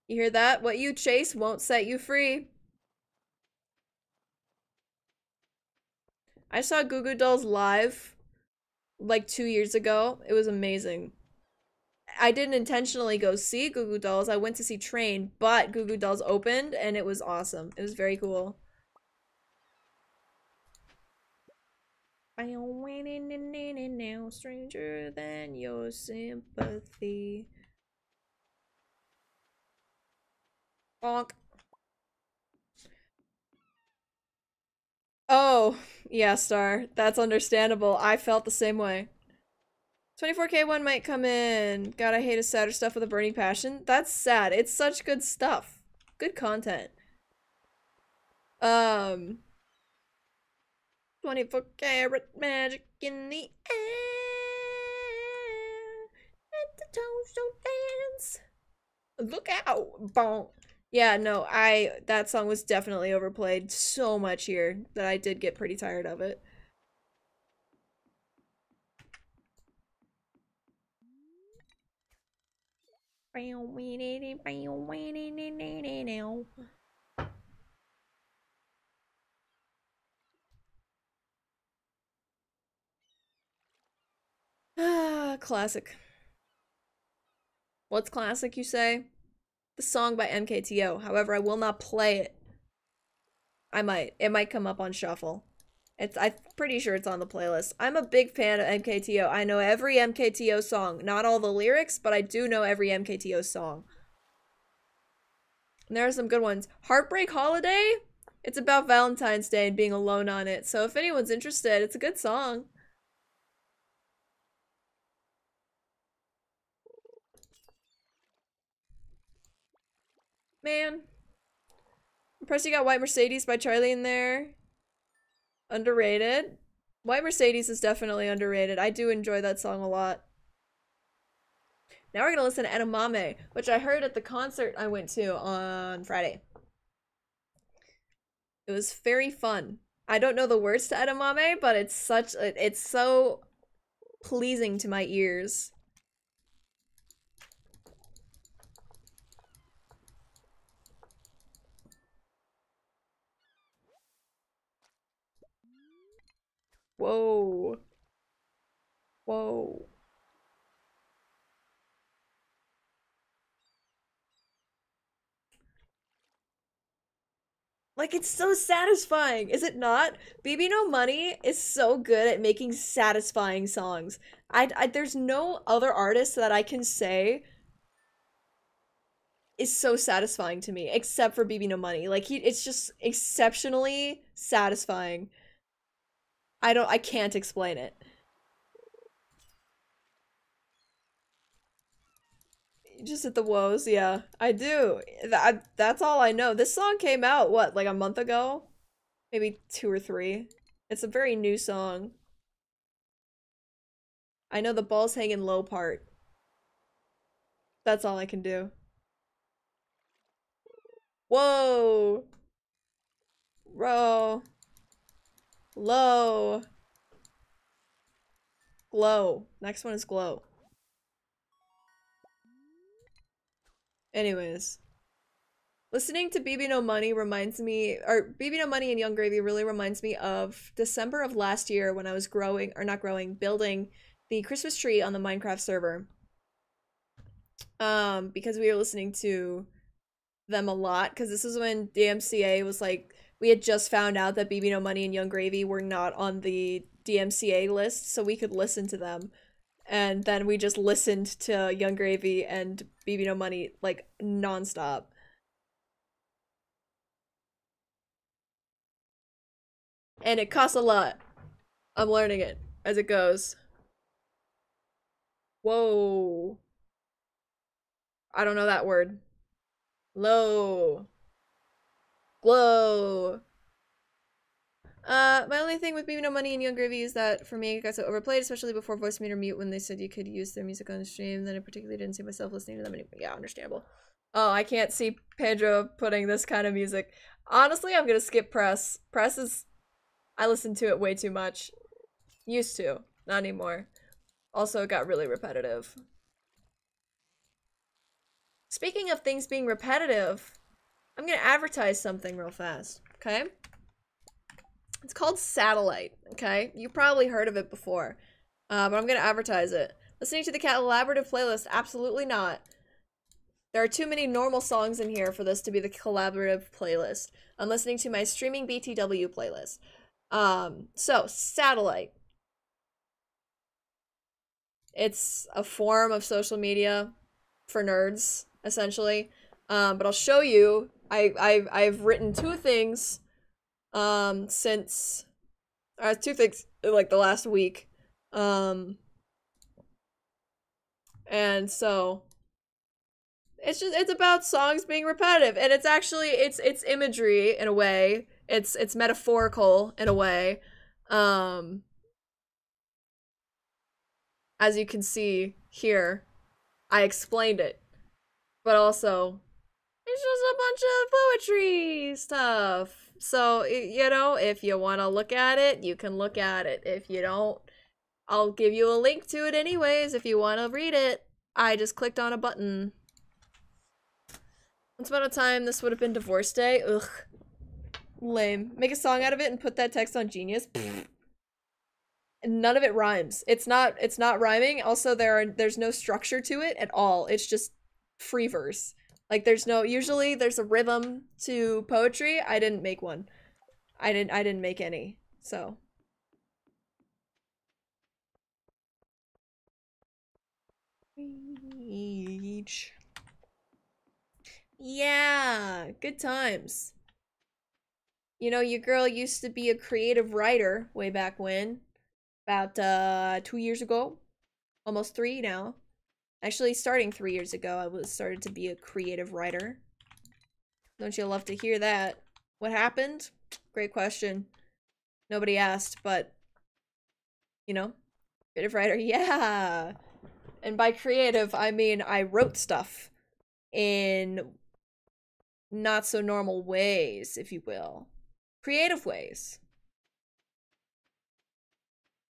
You hear that? What you chase won't set you free. I saw Goo Goo Dolls live like 2 years ago. It was amazing. I didn't intentionally go see Goo Goo Dolls. I went to see Train, but Goo Goo Dolls opened and it was awesome. It was very cool. Stranger than your sympathy. Bonk. Oh, yeah, Star. That's understandable. I felt the same way. 24K1 might come in. God, I hate a sadder stuff with a burning passion. That's sad. It's such good stuff. Good content. 24 karat magic in the air. Let the toes don't dance. Look out. Bonk. Yeah, no, that song was definitely overplayed so much here that I did get pretty tired of it. Ah, classic. What's classic, you say? The song by MKTO. However, I will not play it. I might. It might come up on shuffle. I'm pretty sure it's on the playlist. I'm a big fan of MKTO. I know every MKTO song. Not all the lyrics, but I do know every MKTO song. And there are some good ones. Heartbreak Holiday? It's about Valentine's Day and being alone on it. So if anyone's interested, it's a good song. Man. Impressed you got White Mercedes by Charlie in there. Underrated. White Mercedes is definitely underrated. I do enjoy that song a lot. Now we're gonna listen to Edamame, which I heard at the concert I went to on Friday. It was very fun. I don't know the words to Edamame, but it's so pleasing to my ears. Whoa. Whoa. Like, it's so satisfying, is it not? BB No Money is so good at making satisfying songs. There's no other artist that I can say is so satisfying to me, except for BB No Money. Like, it's just exceptionally satisfying. I can't explain it. Just at the woes, yeah. I do. That's all I know. This song came out, what, like a month ago? Maybe 2 or 3. It's a very new song. I know the balls hanging low part. That's all I can do. Whoa! Row. Low. Glow. Next one is glow. Anyways. Listening to BB No Money reminds me, or BB No Money and Yung Gravy really reminds me of December of last year when I was building the Christmas tree on the Minecraft server. Because we were listening to them a lot, because this is when DMCA was like, we had just found out that BB No Money and Yung Gravy were not on the DMCA list, so we could listen to them. And then we just listened to Yung Gravy and BB No Money, like, nonstop. And it costs a lot. I'm learning it as it goes. Whoa. I don't know that word. Low. Glow. My only thing with BB No Money and Yung Gravy is that for me it got so overplayed, especially before Voicemeeter Mute when they said you could use their music on the stream. Then I particularly didn't see myself listening to them anymore. Yeah, understandable. Oh, I can't see Pedro putting this kind of music. Honestly, I'm gonna skip Press. Press is... I listen to it way too much. Used to. Not anymore. Also, it got really repetitive. Speaking of things being repetitive, I'm gonna advertise something real fast, okay? It's called Satellite, okay? You probably heard of it before, but I'm gonna advertise it. Listening to the collaborative playlist? Absolutely not. There are too many normal songs in here for this to be the collaborative playlist. I'm listening to my streaming BTW playlist. So, Satellite. It's a form of social media for nerds, essentially. But I'll show you. I've written two things since two things like the last week. And so it's about songs being repetitive, and it's actually it's imagery in a way. It's metaphorical in a way. As you can see here, I explained it. But also, it's just a bunch of poetry stuff. So, you know, if you want to look at it, you can look at it. If you don't, I'll give you a link to it anyways if you want to read it. I just clicked on a button. Once upon a time, this would have been divorce day. Ugh. Lame. Make a song out of it and put that text on Genius. None of it rhymes. It's not rhyming. Also, there's no structure to it at all. It's just free verse. Like usually there's a rhythm to poetry. I didn't make one. I didn't make any. So yeah, good times. You know, your girl used to be a creative writer way back when. About 2 years ago. Almost 3 now. Actually, starting 3 years ago, I was started to be a creative writer. Don't you love to hear that? What happened? Great question. Nobody asked, but you know, creative writer, yeah. And by creative, I mean I wrote stuff in not so normal ways, if you will. Creative ways.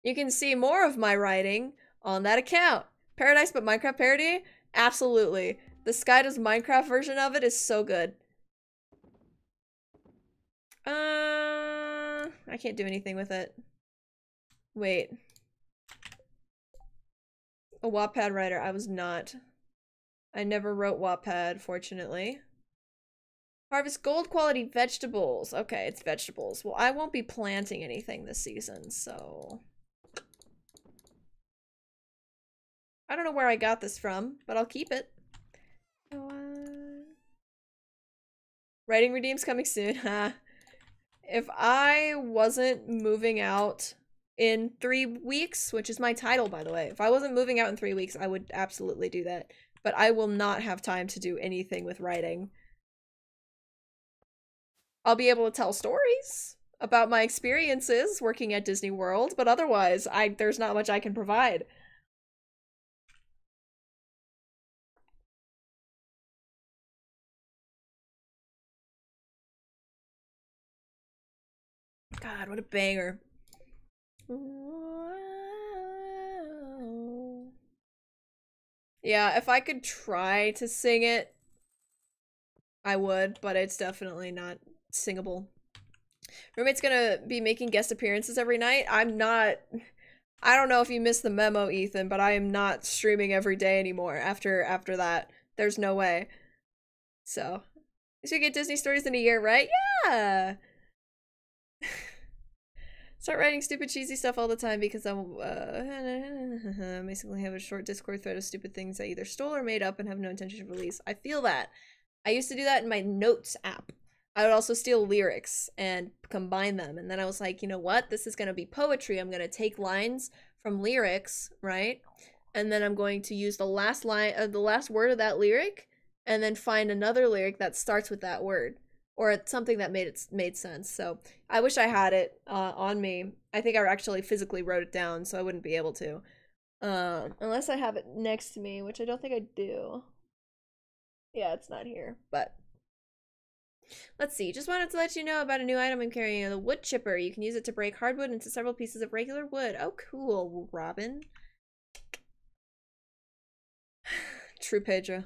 You can see more of my writing on that account. Paradise but Minecraft parody? Absolutely. The Sky Does Minecraft version of it is so good. I can't do anything with it. Wait. A Wattpad writer. I was not. I never wrote Wattpad, fortunately. Harvest gold quality vegetables. Okay, it's vegetables. Well, I won't be planting anything this season, so... I don't know where I got this from, but I'll keep it. Writing redeems coming soon. If I wasn't moving out in 3 weeks, which is my title, by the way, if I wasn't moving out in 3 weeks, I would absolutely do that. But I will not have time to do anything with writing. I'll be able to tell stories about my experiences working at Disney World, but otherwise, there's not much I can provide. God, what a banger. Yeah, if I could try to sing it, I would, but it's definitely not singable. Roommate's gonna be making guest appearances every night. I don't know if you missed the memo, Ethan, but I am not streaming every day anymore after that. There's no way. So, you should get Disney stories in a year, right? Yeah! Start writing stupid cheesy stuff all the time because I'm basically have a short Discord thread of stupid things I either stole or made up and have no intention of release. I feel that. I used to do that in my notes app. I would also steal lyrics and combine them. And then I was like, you know what? This is going to be poetry. I'm going to take lines from lyrics, right? And then I'm going to use the last line, the last word of that lyric, and then find another lyric that starts with that word. Or something that made sense. So I wish I had it on me. I think I actually physically wrote it down, so I wouldn't be able to. Unless I have it next to me, which I don't think I do. Yeah, it's not here, but... Let's see, just wanted to let you know about a new item I'm carrying, the wood chipper. You can use it to break hardwood into several pieces of regular wood. Oh, cool, Robin. True, Pedro.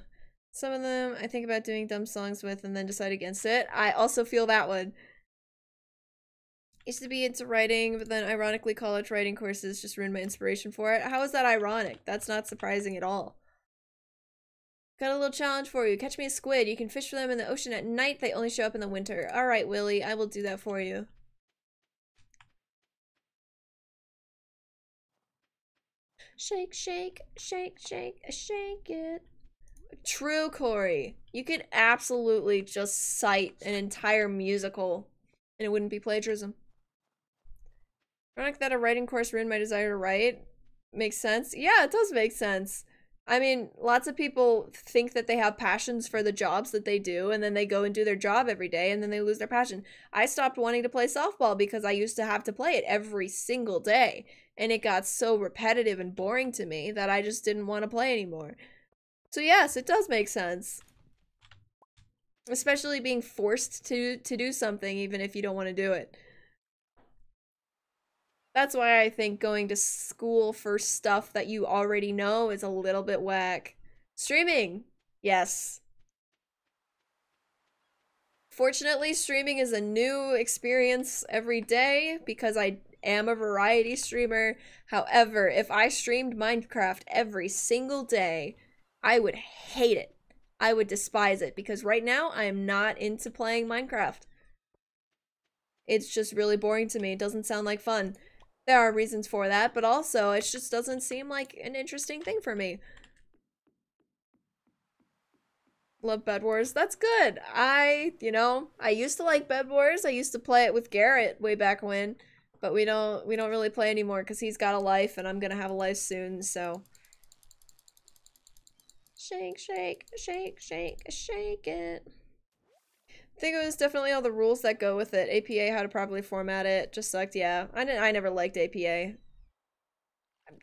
Some of them I think about doing dumb songs with and then decide against it. I also feel that one. Used to be into writing, but then ironically college writing courses just ruined my inspiration for it. How is that ironic? That's not surprising at all. Got a little challenge for you. Catch me a squid. You can fish for them in the ocean at night. They only show up in the winter. Alright, Willy. I will do that for you. Shake, shake, shake, shake, shake it. True, Corey. You could absolutely just cite an entire musical and it wouldn't be plagiarism. Ironic that a writing course ruined my desire to write. Makes sense. Yeah, it does make sense. I mean, lots of people think that they have passions for the jobs that they do, and then they go and do their job every day, and then they lose their passion. I stopped wanting to play softball because I used to have to play it every single day, and it got so repetitive and boring to me that I just didn't want to play anymore. So yes, it does make sense. Especially being forced to do something even if you don't want to do it. That's why I think going to school for stuff that you already know is a little bit whack. Streaming, yes. Fortunately, streaming is a new experience every day because I am a variety streamer. However, if I streamed Minecraft every single day, I would hate it. I would despise it because right now I am not into playing Minecraft. It's just really boring to me. It doesn't sound like fun. There are reasons for that, but also it just doesn't seem like an interesting thing for me. Love Bed Wars. That's good. I used to like Bed Wars. I used to play it with Garrett way back when, but we don't really play anymore because he's got a life and I'm gonna have a life soon, so. Shake, shake, shake, shake, shake it. I think it was definitely all the rules that go with it. APA, how to properly format it, just sucked. Yeah, I never liked APA.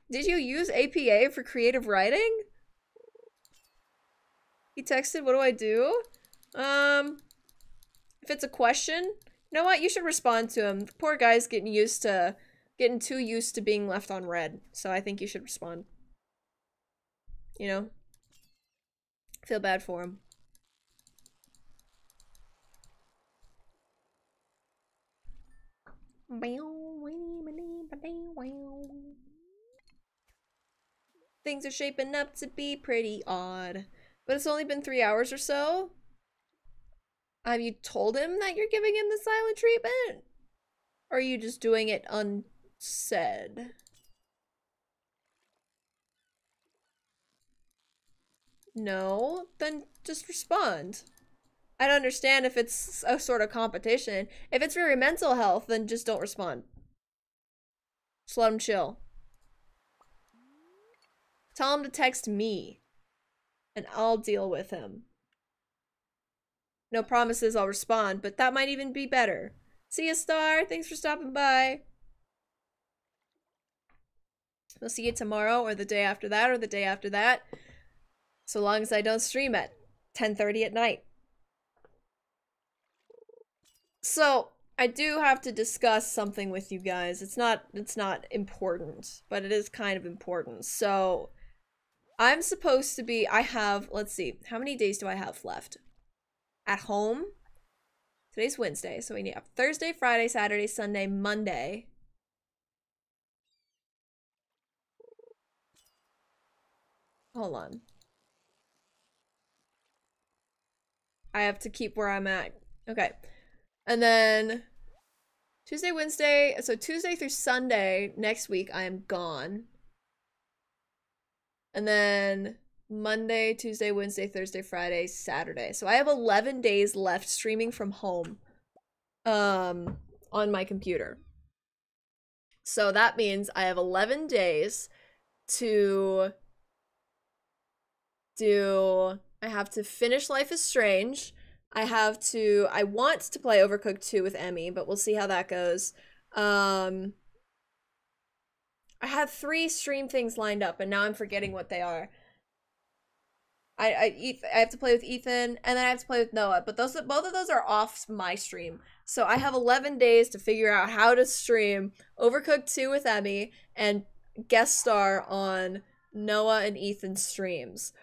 Did you use APA for creative writing? He texted, what do I do? If it's a question, you know what? You should respond to him. The poor guy's getting too used to being left on red. So I think you should respond. You know? Feel bad for him. Things are shaping up to be pretty odd. But it's only been 3 hours or so. Have you told him that you're giving him the silent treatment? Or are you just doing it unsaid? No? Then just respond. I don't understand if it's a sort of competition. If it's for your mental health, then just don't respond. Just let him chill. Tell him to text me. And I'll deal with him. No promises I'll respond, but that might even be better. See ya, Star. Thanks for stopping by. We'll see you tomorrow or the day after that or the day after that. So long as I don't stream at 10:30 at night. So, I do have to discuss something with you guys. It's not important, but it is kind of important. So, I'm supposed to be, let's see, how many days do I have left? At home? Today's Wednesday, so we have Thursday, Friday, Saturday, Sunday, Monday. Hold on. I have to keep where I'm at. Okay. And then Tuesday, Wednesday, so Tuesday through Sunday next week I am gone. And then Monday, Tuesday, Wednesday, Thursday, Friday, Saturday. So I have 11 days left streaming from home on my computer. So that means I have 11 days to I have to finish Life is Strange. I want to play Overcooked 2 with Emmy, but we'll see how that goes. I had 3 stream things lined up, and now I'm forgetting what they are. I have to play with Ethan, and then I have to play with Noah, but both of those are off my stream. So I have 11 days to figure out how to stream Overcooked 2 with Emmy and guest star on Noah and Ethan's streams.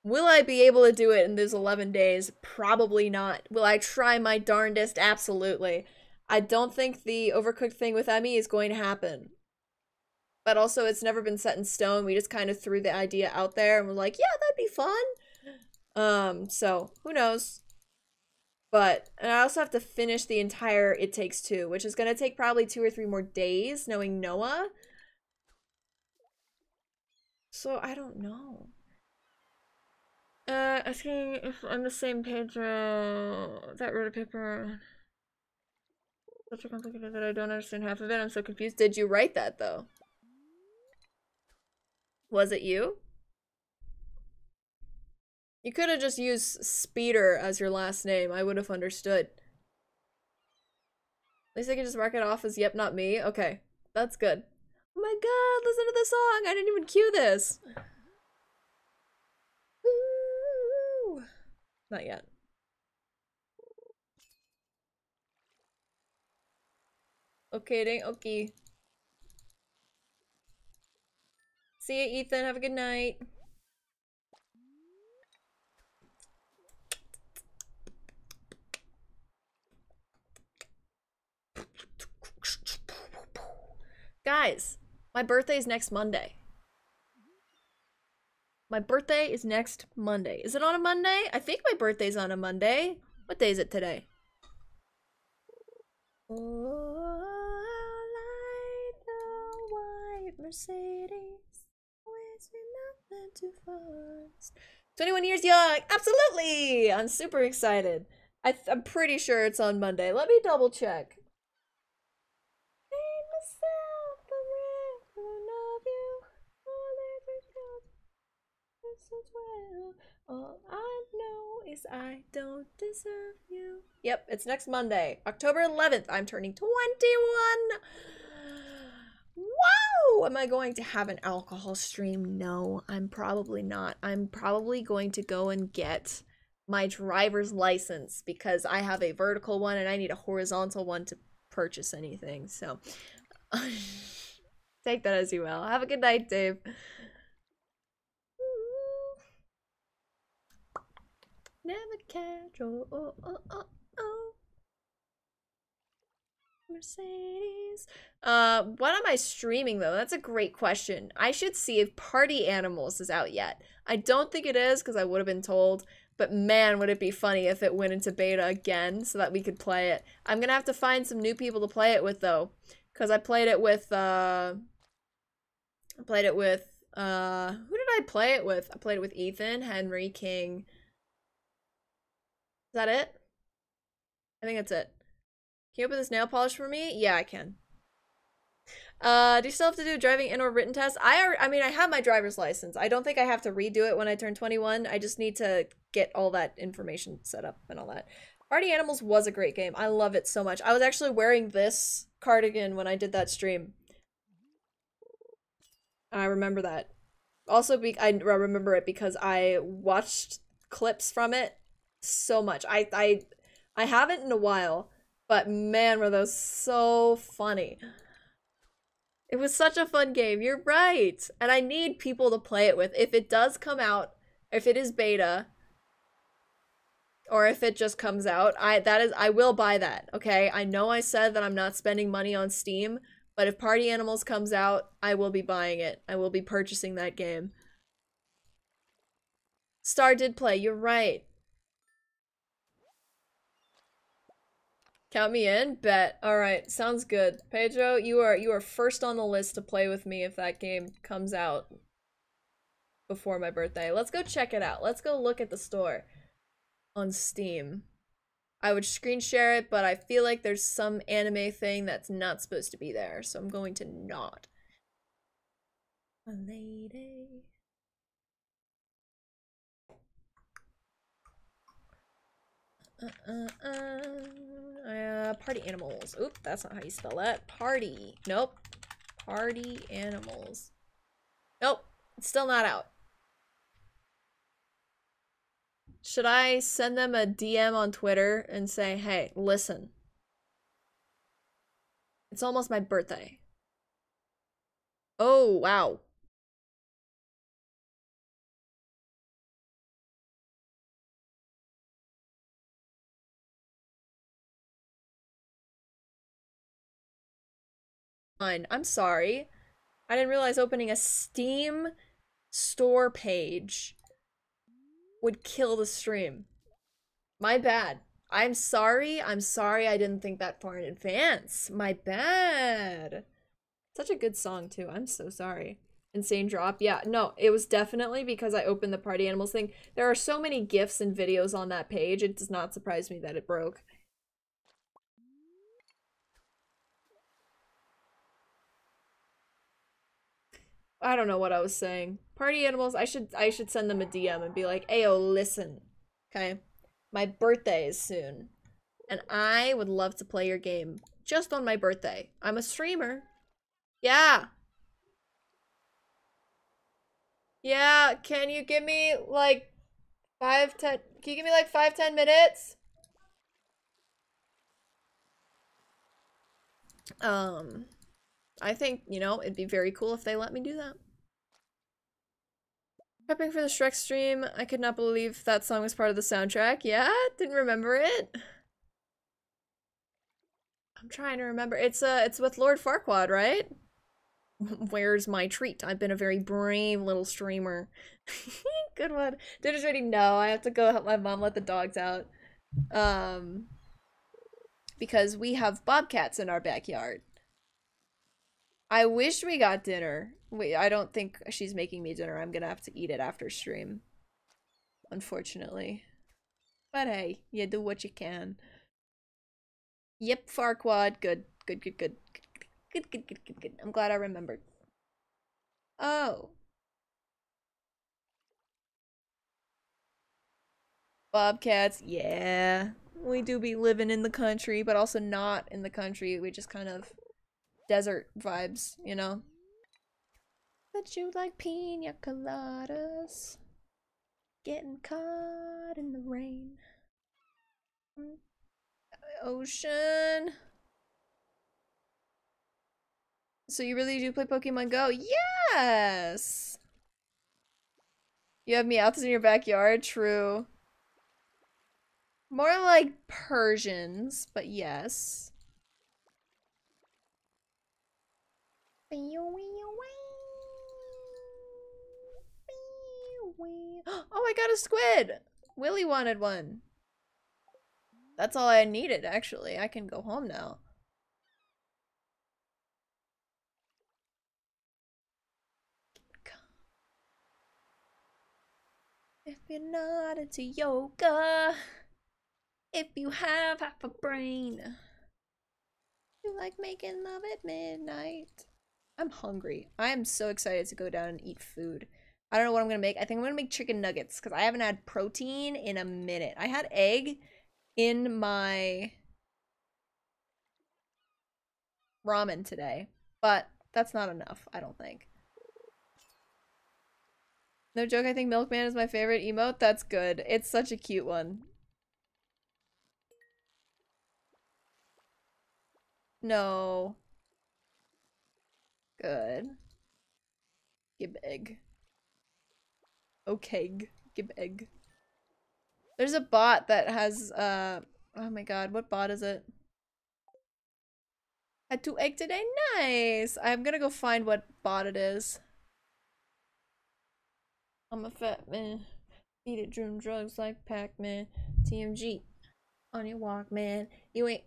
Will I be able to do it in those 11 days? Probably not. Will I try my darndest? Absolutely. I don't think the Overcooked thing with Emmy is going to happen. But also, it's never been set in stone. We just kind of threw the idea out there and we're like, yeah, that'd be fun. So, who knows? But, and I also have to finish the entire It Takes Two, which is going to take probably 2 or 3 more days, knowing Noah. So I don't know. Asking if I'm the same page that wrote a paper. Such a complicated that I don't understand half of it. I'm so confused. Did you write that though? Was it you? You could have just used Speeder as your last name. I would have understood. At least I can just mark it off as yep, not me. Okay, that's good. Oh my god, listen to the song! I didn't even cue this! Ooh. Not yet. Okay, dang, okay. See you, Ethan. Have a good night. Guys, my birthday is next Monday. My birthday is next Monday. Is it on a Monday? I think my birthday's on a Monday. What day is it today? Oh, I like the white Mercedes. Always been nothing too fast. 21 years young. Absolutely. I'm super excited. I'm pretty sure it's on Monday. Let me double check. All I know is I don't deserve you. Yep, it's next Monday, October 11th. I'm turning 21. Wow! Am I going to have an alcohol stream? No, I'm probably not. I'm probably going to go and get my driver's license because I have a vertical one and I need a horizontal one to purchase anything. So take that as you will. Have a good night, Dave. Never catch, Mercedes. What am I streaming though? That's a great question. I should see if Party Animals is out yet. I don't think it is because I would have been told, but man, would it be funny if it went into beta again so that we could play it. I'm gonna have to find some new people to play it with though, because I played it with, who did I play it with? I played it with Ethan, Henry, King. Is that it? I think that's it. Can you open this nail polish for me? Yeah, I can. Do you still have to do a driving and or written test? I mean, I have my driver's license. I don't think I have to redo it when I turn 21. I just need to get all that information set up and all that. Party Animals was a great game. I love it so much. I was actually wearing this cardigan when I did that stream. I remember that. Also, I remember it because I watched clips from it so much. I haven't in a while, but man, were those so funny. It was such a fun game. You're right. And I need people to play it with. If it does come out, if it is beta, or if it just comes out, I will buy that, okay? I know I said that I'm not spending money on Steam, but if Party Animals comes out, I will be buying it. I will be purchasing that game. Star did play, you're right. Count me in? Bet. Alright, sounds good. Pedro, you are first on the list to play with me if that game comes out before my birthday. Let's go check it out. Let's go look at the store on Steam. I would screen share it, but I feel like there's some anime thing that's not supposed to be there, so I'm going to not. A lady. Party Animals. Oop, that's not how you spell that. Party. Nope. Party Animals. Nope. It's still not out. Should I send them a DM on Twitter and say, hey, listen. It's almost my birthday. Oh, wow. Fine. I'm sorry. I didn't realize opening a Steam store page would kill the stream. My bad. I'm sorry. I'm sorry I didn't think that far in advance. My bad. Such a good song, too. I'm so sorry. insane drop. Yeah, no, it was definitely because I opened the party animals thing. There are so many GIFs and videos on that page, it does not surprise me that it broke. I don't know what I was saying. Party animals, I should send them a DM and be like, "Ayo, listen. Okay? My birthday is soon. And I would love to play your game just on my birthday. I'm a streamer. Yeah. Yeah, can you give me like 5, 10, can you give me like 5, 10 minutes? I think, you know, it'd be very cool if they let me do that. Prepping for the Shrek stream, I could not believe that song was part of the soundtrack. Yeah, didn't remember it. I'm trying to remember. It's with Lord Farquaad, right? Where's my treat? I've been a very brave little streamer. Good one. Dinner's ready? No, I have to go help my mom let the dogs out. Um, because we have bobcats in our backyard. I wish we got dinner. Wait, I don't think she's making me dinner. I'm gonna have to eat it after stream. Unfortunately. But hey, you do what you can. Yep, Farquaad. Good. Good, good, good. Good, good, good, good, good. I'm glad I remembered. Oh. Bobcats, yeah. We do be living in the country, but also not in the country. We just kind of desert vibes, you know? But you like pina coladas. Getting caught in the rain. Ocean. So you really do play Pokemon Go? Yes! You have Meowths in your backyard? True. More like Persians, but yes. Oh, I got a squid! Willy wanted one. That's all I needed, actually. I can go home now. If you're not into yoga, if you have half a brain, you like making love at midnight. I'm hungry. I am so excited to go down and eat food. I don't know what I'm gonna make. I think I'm gonna make chicken nuggets because I haven't had protein in a minute. I had egg in my ramen today, but that's not enough, I don't think. No joke, I think Milkman is my favorite emote. That's good. It's such a cute one. No. Good. Give egg. Okay. Give egg. There's a bot that has, oh my god, what bot is it? Had 2 egg today? Nice! I'm gonna go find what bot it is. I'm a fat man. Eat it, doing drugs like Pac-Man. TMG. On your walk, man. You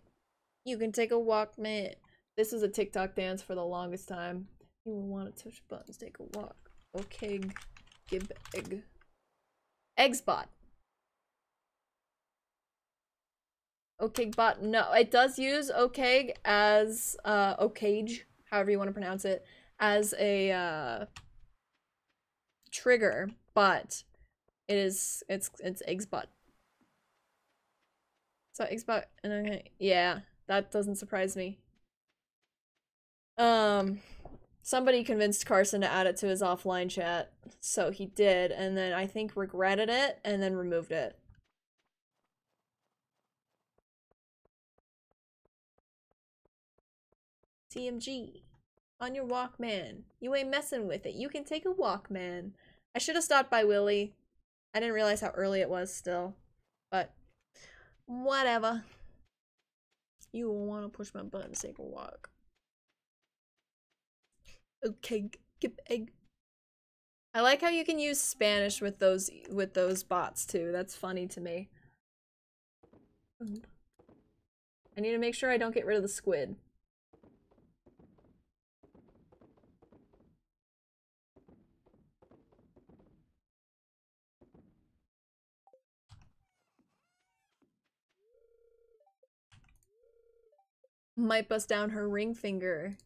can take a walk, man. This is a TikTok dance for the longest time. You will want to touch buttons, take a walk. Okay, give egg. Eggs bot. OKBot, no, it does use OKG as, OKage, however you want to pronounce it, as a, trigger, but it's Eggsbot. So Eggsbot, okay, yeah, that doesn't surprise me. Somebody convinced Carson to add it to his offline chat, so he did, and then I think regretted it, and then removed it. TMG. On your Walkman. You ain't messing with it. You can take a Walkman. I should have stopped by Willy. I didn't realize how early it was still. But, whatever. You will want to push my button to take a walk. Okay, get egg. I like how you can use Spanish with those bots too. That's funny to me. I need to make sure I don't get rid of the squid. Might bust down her ring finger.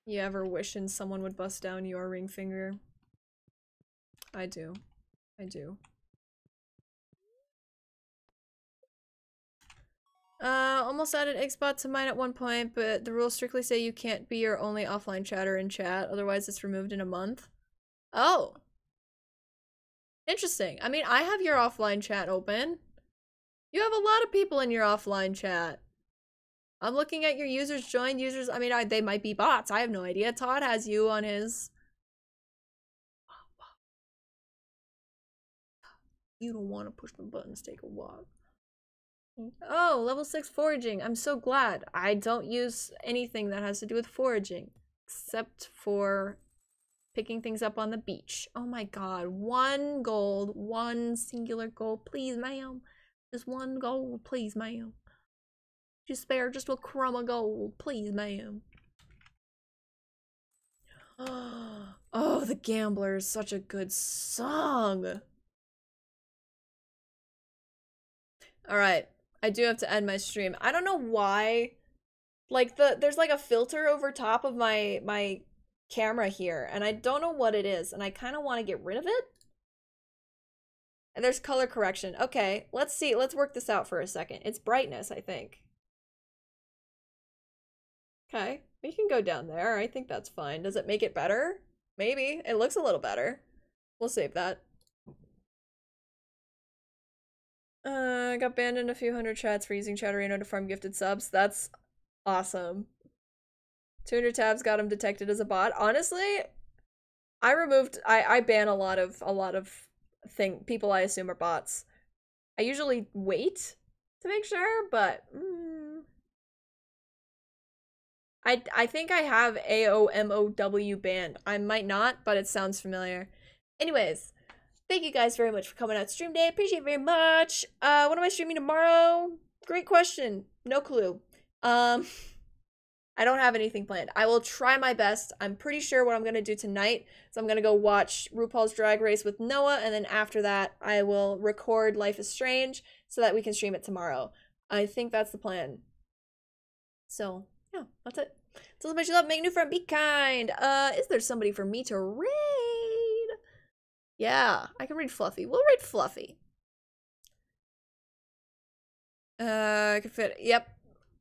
You ever wishing someone would bust down your ring finger? I do. I do. Almost added Xbot to mine at one point, but the rules strictly say you can't be your only offline chatter in chat, otherwise it's removed in a month. Oh. Interesting. I mean, I have your offline chat open. You have a lot of people in your offline chat. I'm looking at your users, joined users. I mean, they might be bots. I have no idea. Todd has you on his... You don't want to push the buttons, take a walk. Oh, level 6 foraging. I'm so glad. I don't use anything that has to do with foraging. Except for picking things up on the beach. Oh my god. 1 gold. 1 singular gold. Please, ma'am. Just 1 gold. Please, ma'am. Just spare just a crumb of gold. Please, ma'am. Oh, The Gambler is such a good song. Alright. I do have to end my stream. I don't know why. Like, there's like a filter over top of my camera here, and I don't know what it is, and I kind of want to get rid of it. And there's color correction. Okay, let's see. Let's work this out for a second. It's brightness, I think. Okay, we can go down there. I think that's fine. Does it make it better? Maybe. It looks a little better. We'll save that. Got banned in a few hundred chats for using Chatterino to farm gifted subs. That's awesome. 200 tabs got him detected as a bot. Honestly, I ban a lot of people I assume are bots. I usually wait to make sure, but I think I have AOMOW banned. I might not, but it sounds familiar. Anyways, thank you guys very much for coming out stream day. Appreciate it very much. What am I streaming tomorrow? Great question. No clue. I don't have anything planned. I will try my best. I'm pretty sure what I'm going to do tonight is I'm going to go watch RuPaul's Drag Race with Noah, and then after that, I will record Life is Strange so that we can stream it tomorrow. I think that's the plan. So, yeah, that's it. So much love, make a new friend, be kind. Is there somebody for me to raid? Yeah, I can read Fluffy. We'll read Fluffy. I can fit, yep.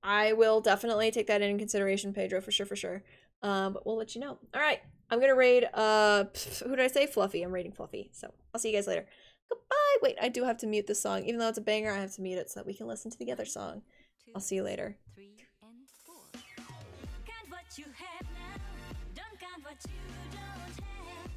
I will definitely take that in consideration, Pedro, for sure. But we'll let you know. All right, I'm gonna raid, who did I say? Fluffy. I'm raiding Fluffy. So I'll see you guys later. Goodbye. Wait, I do have to mute this song. Even though it's a banger, I have to mute it so that we can listen to the other song. I'll see you later. 3 and 4. Count what you have now. Don't count what you don't have.